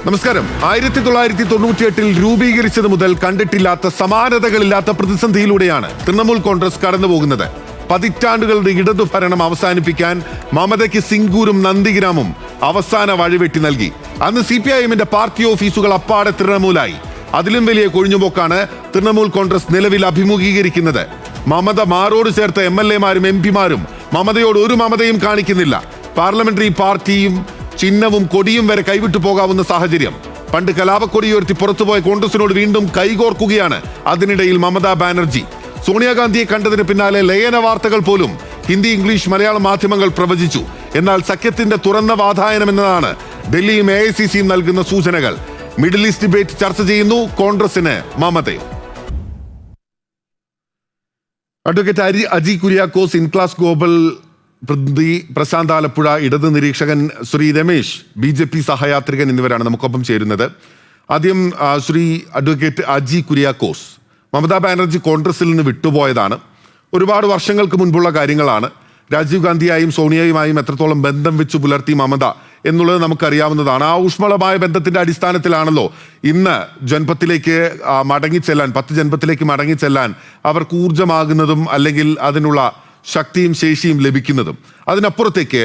നമസ്കാരം. 1998 രൂപീകരിച്ചത് മുതൽ കണ്ടിട്ടില്ലാത്ത സമാനതകളില്ലാത്ത പ്രതിസന്ധിയിലൂടെയാണ് തൃണമൂൽ കോൺഗ്രസ് കടന്നുപോകുന്നത്. പതിറ്റാണ്ടുകളുടെ ഇടതു ഭരണം അവസാനിപ്പിക്കാൻ മമതയ്ക്ക് സിംഗൂരും നന്ദിഗ്രാമും അവസാന വഴിവെട്ടി നൽകി. അന്ന് CPIM-ന്റെ പാർട്ടി ഓഫീസുകൾ അപ്പാടെ തൃണമൂലായി. അതിലും വലിയ കൊഴിഞ്ഞുപോക്കാണ് തൃണമൂൽ കോൺഗ്രസ് നിലവിൽ അഭിമുഖീകരിക്കുന്നത്. മമത മാറോട് ചേർത്ത MLA-മാരും MP-മാരും മമതയോട് ഒരു മമതയും കാണിക്കുന്നില്ല. പാർലമെന്ററി പാർട്ടിയും ചിഹ്നവും കൊടിയും വരെ കൈവിട്ടു പോകാവുന്ന സാഹചര്യം. പണ്ട് കലാപക്കൊടി ഉയർത്തി പുറത്തുപോയ കോൺഗ്രസിനോട് വീണ്ടും കൈകോർക്കുകയാണ് അതിനിടയിൽ മമതാ ബാനർജി. സോണിയാഗാന്ധിയെ കണ്ടതിന് പിന്നാലെ ലയന വാർത്തകൾ പോലും ഹിന്ദി, ഇംഗ്ലീഷ്, മലയാളം മാധ്യമങ്ങൾ പ്രവചിച്ചു. എന്നാൽ സഖ്യത്തിന്റെ തുറന്ന വാതായനം എന്നതാണ് ഡൽഹിയും AICC-യും നൽകുന്ന സൂചനകൾ. മിഡിൽ ഈസ്റ്റ് ഡിബേറ്റ് ചർച്ച ചെയ്യുന്നു കോൺഗ്രസിന് മമതയും. അഡ്വക്കേറ്റ് അജി കുര്യാക്കോസ്, ഇൻക്ലാസ് ഗ്ലോബൽ പ്രതിനിധി പ്രശാന്ത് ആലപ്പുഴ, ഇടത് നിരീക്ഷകൻ ശ്രീ രമേശ്, BJP സഹയാത്രികൻ എന്നിവരാണ് നമുക്കൊപ്പം ചേരുന്നത്. ആദ്യം ശ്രീ അഡ്വക്കേറ്റ് അജി കുര്യാക്കോസ്, മമതാ ബാനർജി കോൺഗ്രസിൽ നിന്ന് വിട്ടുപോയതാണ്. ഒരുപാട് വർഷങ്ങൾക്ക് മുൻപുള്ള കാര്യങ്ങളാണ്. രാജീവ് ഗാന്ധിയായും സോണിയയുമായും എത്രത്തോളം ബന്ധം വെച്ച് പുലർത്തി മമത എന്നുള്ളത് നമുക്കറിയാവുന്നതാണ്. ആ ഊഷ്മളമായ ബന്ധത്തിന്റെ അടിസ്ഥാനത്തിലാണല്ലോ ഇന്ന് ജൻപത്തിലേക്ക് മടങ്ങിച്ചെല്ലാൻ, 10 ജൻപത്തിലേക്ക് മടങ്ങിച്ചെല്ലാൻ അവർക്ക് ഊർജമാകുന്നതും അല്ലെങ്കിൽ അതിനുള്ള ശക്തിയും ശേഷിയും ലഭിക്കുന്നതും. അതിനപ്പുറത്തേക്ക്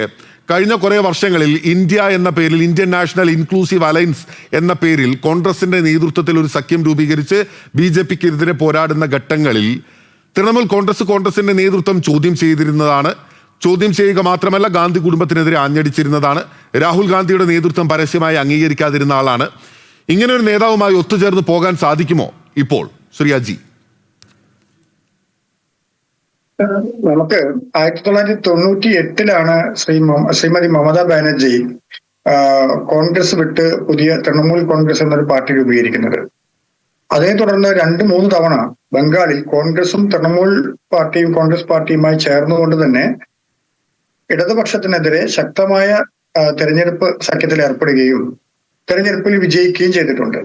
കഴിഞ്ഞ കുറേ വർഷങ്ങളിൽ ഇന്ത്യ എന്ന പേരിൽ, ഇന്ത്യൻ നാഷണൽ ഇൻക്ലൂസീവ് അലയൻസ് എന്ന പേരിൽ കോൺഗ്രസിന്റെ നേതൃത്വത്തിൽ ഒരു സഖ്യം രൂപീകരിച്ച് BJP-ക്കെതിരെ പോരാടുന്ന ഘട്ടങ്ങളിൽ തൃണമൂൽ കോൺഗ്രസിന്റെ നേതൃത്വം ചോദ്യം ചെയ്തിരുന്നതാണ്. ചോദ്യം ചെയ്യുക മാത്രമല്ല, ഗാന്ധി കുടുംബത്തിനെതിരെ ആഞ്ഞടിച്ചിരുന്നതാണ്. രാഹുൽ ഗാന്ധിയുടെ നേതൃത്വം പരസ്യമായി അംഗീകരിക്കാതിരുന്ന ആളാണ്. ഇങ്ങനെ ഒരു നേതാവുമായി ഒത്തുചേർന്ന് പോകാൻ സാധിക്കുമോ ഇപ്പോൾ ശ്രീ അജി? നമുക്ക് 1998 ശ്രീമതി മമതാ ബാനർജി കോൺഗ്രസ് വിട്ട് പുതിയ തൃണമൂൽ കോൺഗ്രസ് എന്നൊരു പാർട്ടി രൂപീകരിക്കുന്നത്. അതേ തുടർന്ന് 2-3 തവണ ബംഗാളിൽ കോൺഗ്രസും തൃണമൂൽ പാർട്ടിയും കോൺഗ്രസ് പാർട്ടിയുമായി ചേർന്നുകൊണ്ട് തന്നെ ഇടതുപക്ഷത്തിനെതിരെ ശക്തമായ തെരഞ്ഞെടുപ്പ് സഖ്യത്തിൽ ഏർപ്പെടുകയും തെരഞ്ഞെടുപ്പിൽ വിജയിക്കുകയും ചെയ്തിട്ടുണ്ട്.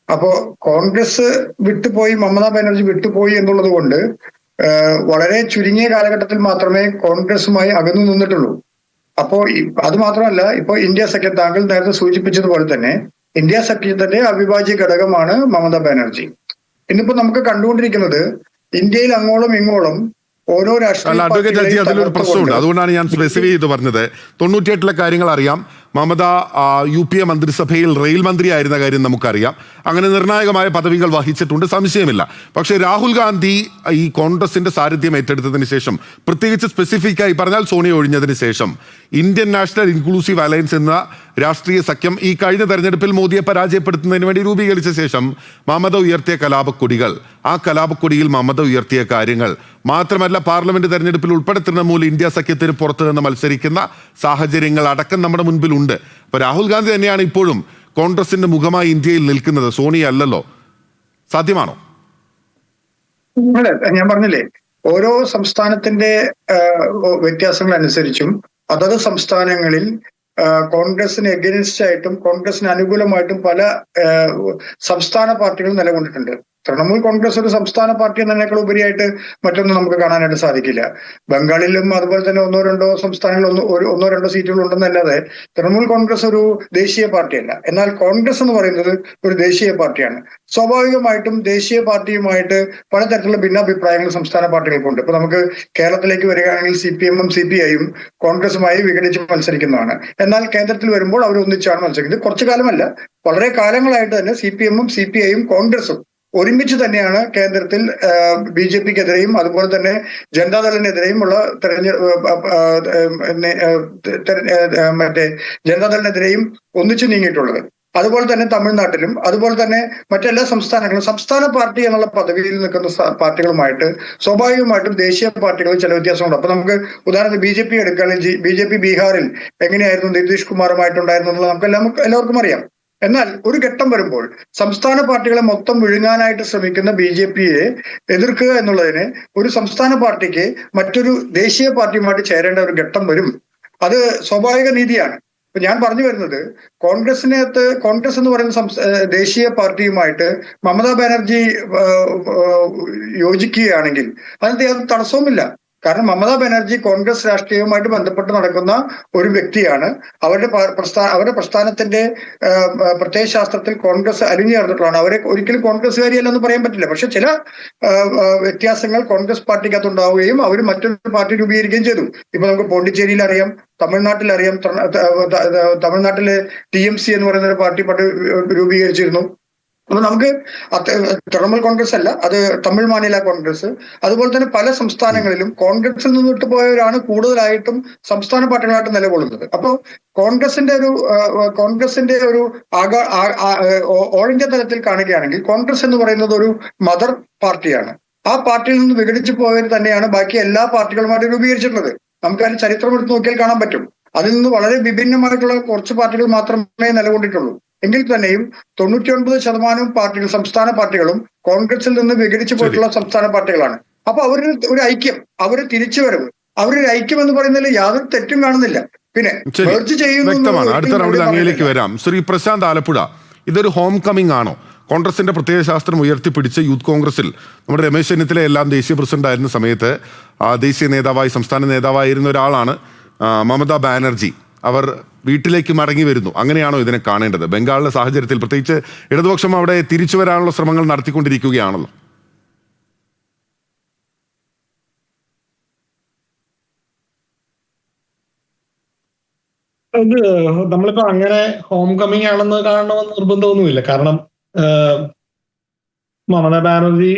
അപ്പോ കോൺഗ്രസ് വിട്ടുപോയി, മമതാ ബാനർജി വിട്ടുപോയി എന്നുള്ളത് കൊണ്ട് വളരെ ചുരുങ്ങിയ കാലഘട്ടത്തിൽ മാത്രമേ കോൺഗ്രസുമായി അകന്നു നിന്നിട്ടുള്ളൂ. അപ്പോ അത് മാത്രമല്ല, ഇപ്പോ ഇന്ത്യ സഖ്യം, താങ്കൾ നേരത്തെ സൂചിപ്പിച്ചതുപോലെ തന്നെ ഇന്ത്യ സഖ്യത്തിന്റെ അവിഭാജ്യ ഘടകമാണ് മമതാ ബാനർജി. ഇന്നിപ്പോ നമുക്ക് കണ്ടുകൊണ്ടിരിക്കുന്നത് ഇന്ത്യയിൽ അങ്ങോളം ഇങ്ങോളം ഓരോ രാഷ്ട്രീയ അതിലൊരു പ്രശ്നമുണ്ട്. അതുകൊണ്ടാണ് ഞാൻ സ്പെസിഫൈ ചെയ്ത് പറഞ്ഞത്. 98 കാര്യങ്ങൾ അറിയാം. മമത UPA മന്ത്രിസഭയിൽ റെയിൽ മന്ത്രി ആയിരുന്ന കാര്യം നമുക്കറിയാം. അങ്ങനെ നിർണായകമായ പദവികൾ വഹിച്ചിട്ടുണ്ട്, സംശയമില്ല. പക്ഷേ രാഹുൽ ഗാന്ധി ഈ കോൺഗ്രസിന്റെ സാരഥ്യം ഏറ്റെടുത്തതിന് ശേഷം, പ്രത്യേകിച്ച് സ്പെസിഫിക്കായി പറഞ്ഞാൽ സോണിയ ഒഴിഞ്ഞതിന് ശേഷം, ഇന്ത്യൻ നാഷണൽ ഇൻക്ലൂസീവ് അലയൻസ് എന്ന രാഷ്ട്രീയ സഖ്യം ഈ കഴിഞ്ഞ തെരഞ്ഞെടുപ്പിൽ മോദിയെ പരാജയപ്പെടുത്തുന്നതിന് വേണ്ടി രൂപീകരിച്ച ശേഷം മമത ഉയർത്തിയ കലാപക്കൊടികൾ, ആ കലാപക്കൊടിയിൽ മമത ഉയർത്തിയ കാര്യങ്ങൾ മാത്രമല്ല, പാർലമെന്റ് തെരഞ്ഞെടുപ്പിൽ ഉൾപ്പെടെ തൃണമൂൽ ഇന്ത്യ സഖ്യത്തിന് പുറത്തു നിന്ന് മത്സരിക്കുന്ന സാഹചര്യങ്ങൾ അടക്കം നമ്മുടെ മുൻപിലുണ്ട്. അപ്പൊ രാഹുൽ ഗാന്ധി തന്നെയാണ് ഇപ്പോഴും കോൺഗ്രസിന്റെ മുഖമായി ഇന്ത്യയിൽ നിൽക്കുന്നത്, സോണിയ അല്ലല്ലോ. സാധ്യമാണോ? ഞാൻ പറഞ്ഞില്ലേ, ഓരോ സംസ്ഥാനത്തിന്റെ വ്യത്യാസങ്ങൾ അനുസരിച്ചും അതത് സംസ്ഥാനങ്ങളിൽ കോൺഗ്രസിന് എഗനിസ്റ്റ് ആയിട്ടും കോൺഗ്രസിന് അനുകൂലമായിട്ടും പല സംസ്ഥാന പാർട്ടികൾ നിലകൊണ്ടിട്ടുണ്ട്. തൃണമൂൽ കോൺഗ്രസ് ഒരു സംസ്ഥാന പാർട്ടി എന്നതിനേക്കാൾ ഉപരിയായിട്ട് മറ്റൊന്നും നമുക്ക് കാണാനായിട്ട് സാധിക്കില്ല. ബംഗാളിലും അതുപോലെ തന്നെ 1-2 സംസ്ഥാനങ്ങളിൽ 1-2 സീറ്റുകൾ ഉണ്ടെന്നല്ലാതെ തൃണമൂൽ കോൺഗ്രസ് ഒരു ദേശീയ പാർട്ടിയല്ല. എന്നാൽ കോൺഗ്രസ് എന്ന് പറയുന്നത് ഒരു ദേശീയ പാർട്ടിയാണ്. സ്വാഭാവികമായിട്ടും ദേശീയ പാർട്ടിയുമായിട്ട് പലതരത്തിലുള്ള ഭിന്നാഭിപ്രായങ്ങൾ സംസ്ഥാന പാർട്ടികൾക്കുണ്ട്. ഇപ്പൊ നമുക്ക് കേരളത്തിലേക്ക് വരികയാണെങ്കിൽ CPM-ഉം CPI-യും കോൺഗ്രസുമായി വിഘടിച്ച് മത്സരിക്കുന്നതാണ്. എന്നാൽ കേന്ദ്രത്തിൽ വരുമ്പോൾ അവർ ഒന്നിച്ചാണ് മത്സരിക്കുന്നത്. കുറച്ചു കാലമല്ല, വളരെ കാലങ്ങളായിട്ട് തന്നെ CPM-ഉം CPI-യും കോൺഗ്രസും ഒരുമിച്ച് തന്നെയാണ് കേന്ദ്രത്തിൽ BJP-ക്കെതിരെയും അതുപോലെ തന്നെ ജനതാദളിനെതിരെയും ഉള്ള മറ്റേ ജനതാദളിനെതിരെയും ഒന്നിച്ചു നീങ്ങിയിട്ടുള്ളത്. അതുപോലെ തന്നെ തമിഴ്നാട്ടിലും അതുപോലെ തന്നെ മറ്റെല്ലാ സംസ്ഥാനങ്ങളും സംസ്ഥാന പാർട്ടി എന്നുള്ള പദവിയിൽ നിൽക്കുന്ന പാർട്ടികളുമായിട്ട് സ്വാഭാവികമായിട്ടും ദേശീയ പാർട്ടികളിൽ ചില വ്യത്യാസമുണ്ട്. അപ്പൊ നമുക്ക് ഉദാഹരണത്തിന് BJP എടുക്കുകയാണെങ്കിൽ BJP ബീഹാറിൽ എങ്ങനെയായിരുന്നു നിതീഷ് കുമാറുമായിട്ടുണ്ടായിരുന്നു എന്നുള്ളത് നമുക്ക് എല്ലാവർക്കും അറിയാം. എന്നാൽ ഒരു ഘട്ടം വരുമ്പോൾ സംസ്ഥാന പാർട്ടികളെ മൊത്തം വിഴുങ്ങാനായിട്ട് ശ്രമിക്കുന്ന BJP-യെ എതിർക്കുക എന്നുള്ളതിന് ഒരു സംസ്ഥാന പാർട്ടിക്ക് മറ്റൊരു ദേശീയ പാർട്ടിയുമായിട്ട് ചേരേണ്ട ഒരു ഘട്ടം വരും. അത് സ്വാഭാവിക നീതിയാണ്. ഇപ്പൊ ഞാൻ പറഞ്ഞു വരുന്നത്, കോൺഗ്രസ് എന്ന് പറയുന്ന ദേശീയ പാർട്ടിയുമായിട്ട് മമതാ ബാനർജി യോജിക്കുകയാണെങ്കിൽ അതിനകത്ത് യാതൊരു തടസ്സവുമില്ല. കാരണം മമതാ ബാനർജി കോൺഗ്രസ് രാഷ്ട്രീയവുമായിട്ട് ബന്ധപ്പെട്ട് നടക്കുന്ന ഒരു വ്യക്തിയാണ്. അവരുടെ പ്രസ്ഥാനത്തിന്റെ പ്രത്യയശാസ്ത്രത്തിൽ കോൺഗ്രസ് അലിഞ്ഞു ചേർന്നിട്ടുള്ളതാണ്. അവരെ ഒരിക്കലും കോൺഗ്രസ്സുകാരിയല്ലെന്ന് പറയാൻ പറ്റില്ല. പക്ഷെ ചില വ്യത്യാസങ്ങൾ കോൺഗ്രസ് പാർട്ടിക്കകത്ത് ഉണ്ടാവുകയും അവർ മറ്റൊരു പാർട്ടി രൂപീകരിക്കുകയും ചെയ്തു. ഇപ്പൊ നമുക്ക് പോണ്ടിച്ചേരിയിൽ അറിയാം, തമിഴ്നാട്ടിൽ അറിയാം. തമിഴ്നാട്ടിലെ TMC എന്ന് പറയുന്ന ഒരു പാർട്ടി രൂപീകരിച്ചിരുന്നു. അപ്പൊ നമുക്ക് തൃണമൂൽ കോൺഗ്രസ് അല്ല, അത് തമിഴ് മാനില കോൺഗ്രസ്. അതുപോലെ തന്നെ പല സംസ്ഥാനങ്ങളിലും കോൺഗ്രസിൽ നിന്ന് വിട്ടുപോയവരാണ് കൂടുതലായിട്ടും സംസ്ഥാന പാർട്ടികളായിട്ട് നിലകൊള്ളുന്നത്. അപ്പോൾ കോൺഗ്രസിന്റെ ഒരു ഓൾ ഇന്ത്യ തലത്തിൽ കാണുകയാണെങ്കിൽ കോൺഗ്രസ് എന്ന് പറയുന്നത് ഒരു മദർ പാർട്ടിയാണ്. ആ പാർട്ടിയിൽ നിന്ന് വിഘടിച്ചു പോയവർ തന്നെയാണ് ബാക്കി എല്ലാ പാർട്ടികളുമായിട്ട് രൂപീകരിച്ചിട്ടുള്ളത്. നമുക്ക് അതിന് ചരിത്രം എടുത്ത് നോക്കിയാൽ കാണാൻ പറ്റും. അതിൽ നിന്ന് വളരെ വിഭിന്നമായിട്ടുള്ള കുറച്ച് പാർട്ടികൾ മാത്രമേ നിലകൊണ്ടിട്ടുള്ളൂ. എങ്കിൽ തന്നെയും 99% പാർട്ടികൾ, സംസ്ഥാന പാർട്ടികളും കോൺഗ്രസിൽ നിന്ന് വിഘടിച്ചു പോയിട്ടുള്ള സംസ്ഥാന പാർട്ടികളാണ്. അപ്പൊ ഒരു ഐക്യം, തിരിച്ചുവരവ്, അവരൊരു ഐക്യം എന്ന് പറയുന്നതിൽ യാതൊരു തെറ്റും കാണുന്നില്ല. പിന്നെ വ്യക്തമാണ്. അടുത്ത റൗണ്ടിൽ അങ്ങയിലേക്ക് വരാം. ശ്രീ പ്രശാന്ത് ആലപ്പുഴ, ഇതൊരു ഹോം കമ്മിങ് ആണോ? കോൺഗ്രസിന്റെ പ്രത്യയശാസ്ത്രം ഉയർത്തിപ്പിടിച്ച് യൂത്ത് കോൺഗ്രസിൽ നമ്മുടെ രമേശ് ചെന്നിത്തല എല്ലാം ദേശീയ പ്രസിഡന്റ് ആയിരുന്ന സമയത്ത് ദേശീയ നേതാവായി, സംസ്ഥാന നേതാവായിരുന്ന ഒരാളാണ് മമതാ ബാനർജി. അവർ വീട്ടിലേക്ക് മടങ്ങി വരുന്നു. അങ്ങനെയാണോ ഇതിനെ കാണേണ്ടത്? ബംഗാളിലെ സാഹചര്യത്തിൽ പ്രത്യേകിച്ച് ഇടതുപക്ഷം അവിടെ തിരിച്ചു വരാനുള്ള ശ്രമങ്ങൾ നടത്തിക്കൊണ്ടിരിക്കുകയാണല്ലോ. ഇത് നമ്മളിപ്പോ അങ്ങനെ ഹോം കമ്മിങ് ആണെന്ന് കാണണമെന്ന് നിർബന്ധമൊന്നുമില്ല. കാരണം മമതാ ബാനർജി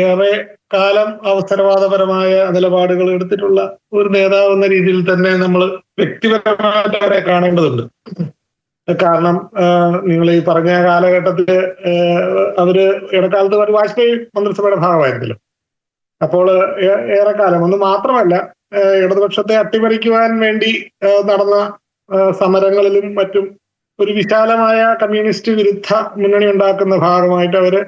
ഏറെ കാലം അവസരവാദപരമായ നിലപാടുകൾ എടുത്തിട്ടുള്ള ഒരു നേതാവ് എന്ന രീതിയിൽ തന്നെ നമ്മൾ വ്യക്തിപരമായിട്ട് അവരെ കാണേണ്ടതുണ്ട്. കാരണം നിങ്ങൾ ഈ പറഞ്ഞ കാലഘട്ടത്തില് അവര് ഇടക്കാലത്ത് ഒരു വാജ്പേയി മന്ത്രിസഭയുടെ ഭാഗമായിരുന്നല്ലോ. അപ്പോൾ ഏറെക്കാലം, ഒന്ന് മാത്രമല്ല, ഇടതുപക്ഷത്തെ അട്ടിമറിക്കുവാൻ വേണ്ടി നടന്ന സമരങ്ങളിലും മറ്റും ഒരു വിശാലമായ കമ്മ്യൂണിസ്റ്റ് വിരുദ്ധ മുന്നണി ഉണ്ടാക്കുന്ന ഭാഗമായിട്ട് അവര്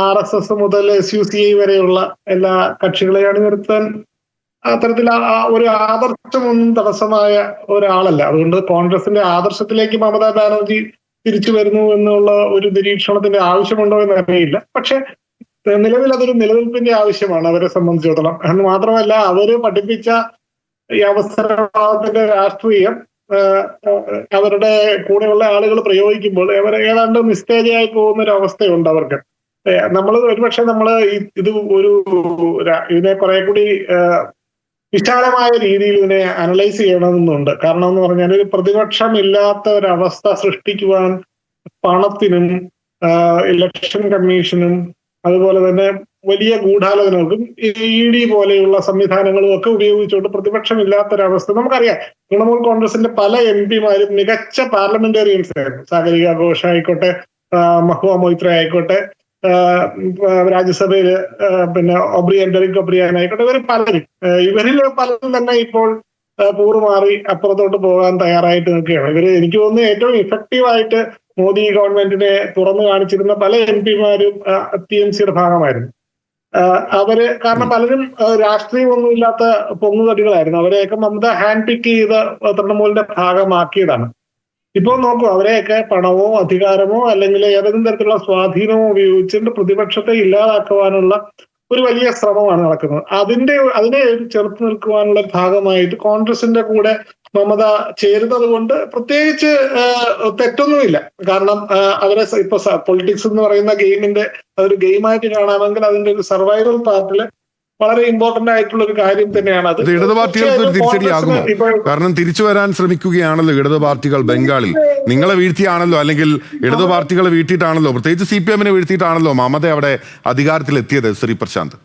RSS മുതൽ SUCI വരെയുള്ള എല്ലാ കക്ഷികളെയും അണിനിർത്താൻ അത്തരത്തിൽ ഒരു ആദർശമൊന്നും തടസ്സമായ ഒരാളല്ല. അതുകൊണ്ട് കോൺഗ്രസിന്റെ ആദർശത്തിലേക്ക് മമതാ ബാനർജി തിരിച്ചു വരുന്നു എന്നുള്ള ഒരു നിരീക്ഷണത്തിന്റെ ആവശ്യമുണ്ടോ എന്ന് അറിയില്ല. പക്ഷെ നിലവിൽ അതൊരു നിലനിൽപ്പിന്റെ ആവശ്യമാണ് അവരെ സംബന്ധിച്ചിടത്തോളം. എന്ന് മാത്രമല്ല, അവര് പഠിപ്പിച്ച ഈ അവസരവാദത്തിന്റെ രാഷ്ട്രീയം അവരുടെ കൂടെയുള്ള ആളുകൾ പ്രയോഗിക്കുമ്പോൾ അവർ ഏതാണ്ട് നിസ്തേജയായി പോകുന്ന ഒരു അവസ്ഥയുണ്ട് അവർക്ക്. ഒരുപക്ഷെ ഇതിനെ കുറെ കൂടി വിശാലമായ രീതിയിൽ ഇതിനെ അനലൈസ് ചെയ്യണമെന്നുണ്ട്. കാരണം എന്ന് പറഞ്ഞാൽ ഒരു പ്രതിപക്ഷമില്ലാത്ത ഒരവസ്ഥ സൃഷ്ടിക്കുവാൻ പണത്തിനും ഇലക്ഷൻ കമ്മീഷനും അതുപോലെ തന്നെ വലിയ ഗൂഢാലോചനകൾക്കും ED പോലെയുള്ള സംവിധാനങ്ങളും ഒക്കെ ഉപയോഗിച്ചുകൊണ്ട് പ്രതിപക്ഷമില്ലാത്തൊരവസ്ഥ നമുക്കറിയാം. തൃണമൂൽ കോൺഗ്രസിന്റെ പല MP മാരും മികച്ച പാർലമെന്റേറിയൻസ് ആയിരുന്നു. സാഗരിക ഘോഷ് ആയിക്കോട്ടെ, മഹുവ മൊയ്ത്ര ആയിക്കോട്ടെ, രാജ്യസഭയില് പിന്നെ ഡെറിക് ഒബ്രിയൻ ആയിക്കോട്ടെ, ഇവരിൽ പലരും തന്നെ ഇപ്പോൾ കൂറുമാറി അപ്പുറത്തോട്ട് പോകാൻ തയ്യാറായിട്ട് നിൽക്കുകയാണ്. എനിക്ക് തോന്നുന്നു ഏറ്റവും ഇഫക്റ്റീവായിട്ട് മോദി ഗവൺമെന്റിനെ തുറന്നു കാണിച്ചിരുന്ന പല MP മാരും TMCയുടെ ഭാഗമായിരുന്നു. കാരണം പലരും രാഷ്ട്രീയമൊന്നുമില്ലാത്ത പൊങ്ങുതടികളായിരുന്നു. അവരെയൊക്കെ മമത ഹാൻഡ് പിക്ക് ചെയ്ത് തൃണമൂലിന്റെ ഭാഗമാക്കിയതാണ്. ഇപ്പോൾ നോക്കൂ, അവരെയൊക്കെ പണമോ അധികാരമോ അല്ലെങ്കിൽ ഏതെങ്കിലും തരത്തിലുള്ള സ്വാധീനമോ ഉപയോഗിച്ചിട്ട് പ്രതിപക്ഷത്തെ ഇല്ലാതാക്കുവാനുള്ള ഒരു വലിയ ശ്രമമാണ് നടക്കുന്നത്. അതിനെ ചെറുത്ത് നിൽക്കുവാനുള്ള ഭാഗമായിട്ട് കോൺഗ്രസിന്റെ കൂടെ മമത ചേരുന്നത് കൊണ്ട് പ്രത്യേകിച്ച് തെറ്റൊന്നുമില്ല. കാരണം അവരെ ഇപ്പൊ പൊളിറ്റിക്സ് എന്ന് പറയുന്ന ഗെയിമിന്റെ അതൊരു ഗെയിമായിട്ട് കാണാമെങ്കിൽ അതിന്റെ ഒരു സർവൈവൽ പാർട്ടില് വളരെ ഇമ്പോർട്ടന്റ് ആയിട്ടുള്ള ഒരു കാര്യം തന്നെയാണ് അത്. ഇടത് പാർട്ടികൾക്ക് ഒരു തിരിച്ചടിയാകുമോ? കാരണം തിരിച്ചു വരാൻ ശ്രമിക്കുകയാണല്ലോ ഇടത് പാർട്ടികൾ ബംഗാളിൽ. നിങ്ങളെ വീഴ്ത്തിയാണല്ലോ, അല്ലെങ്കിൽ ഇടത് പാർട്ടികളെ വീഴ്ത്തിയിട്ടാണല്ലോ, പ്രത്യേകിച്ച് CPM-നെ വീഴ്ത്തിയിട്ടാണല്ലോ മമത അവിടെ അധികാരത്തിലെത്തിയത്. ശ്രീ പ്രശാന്ത്.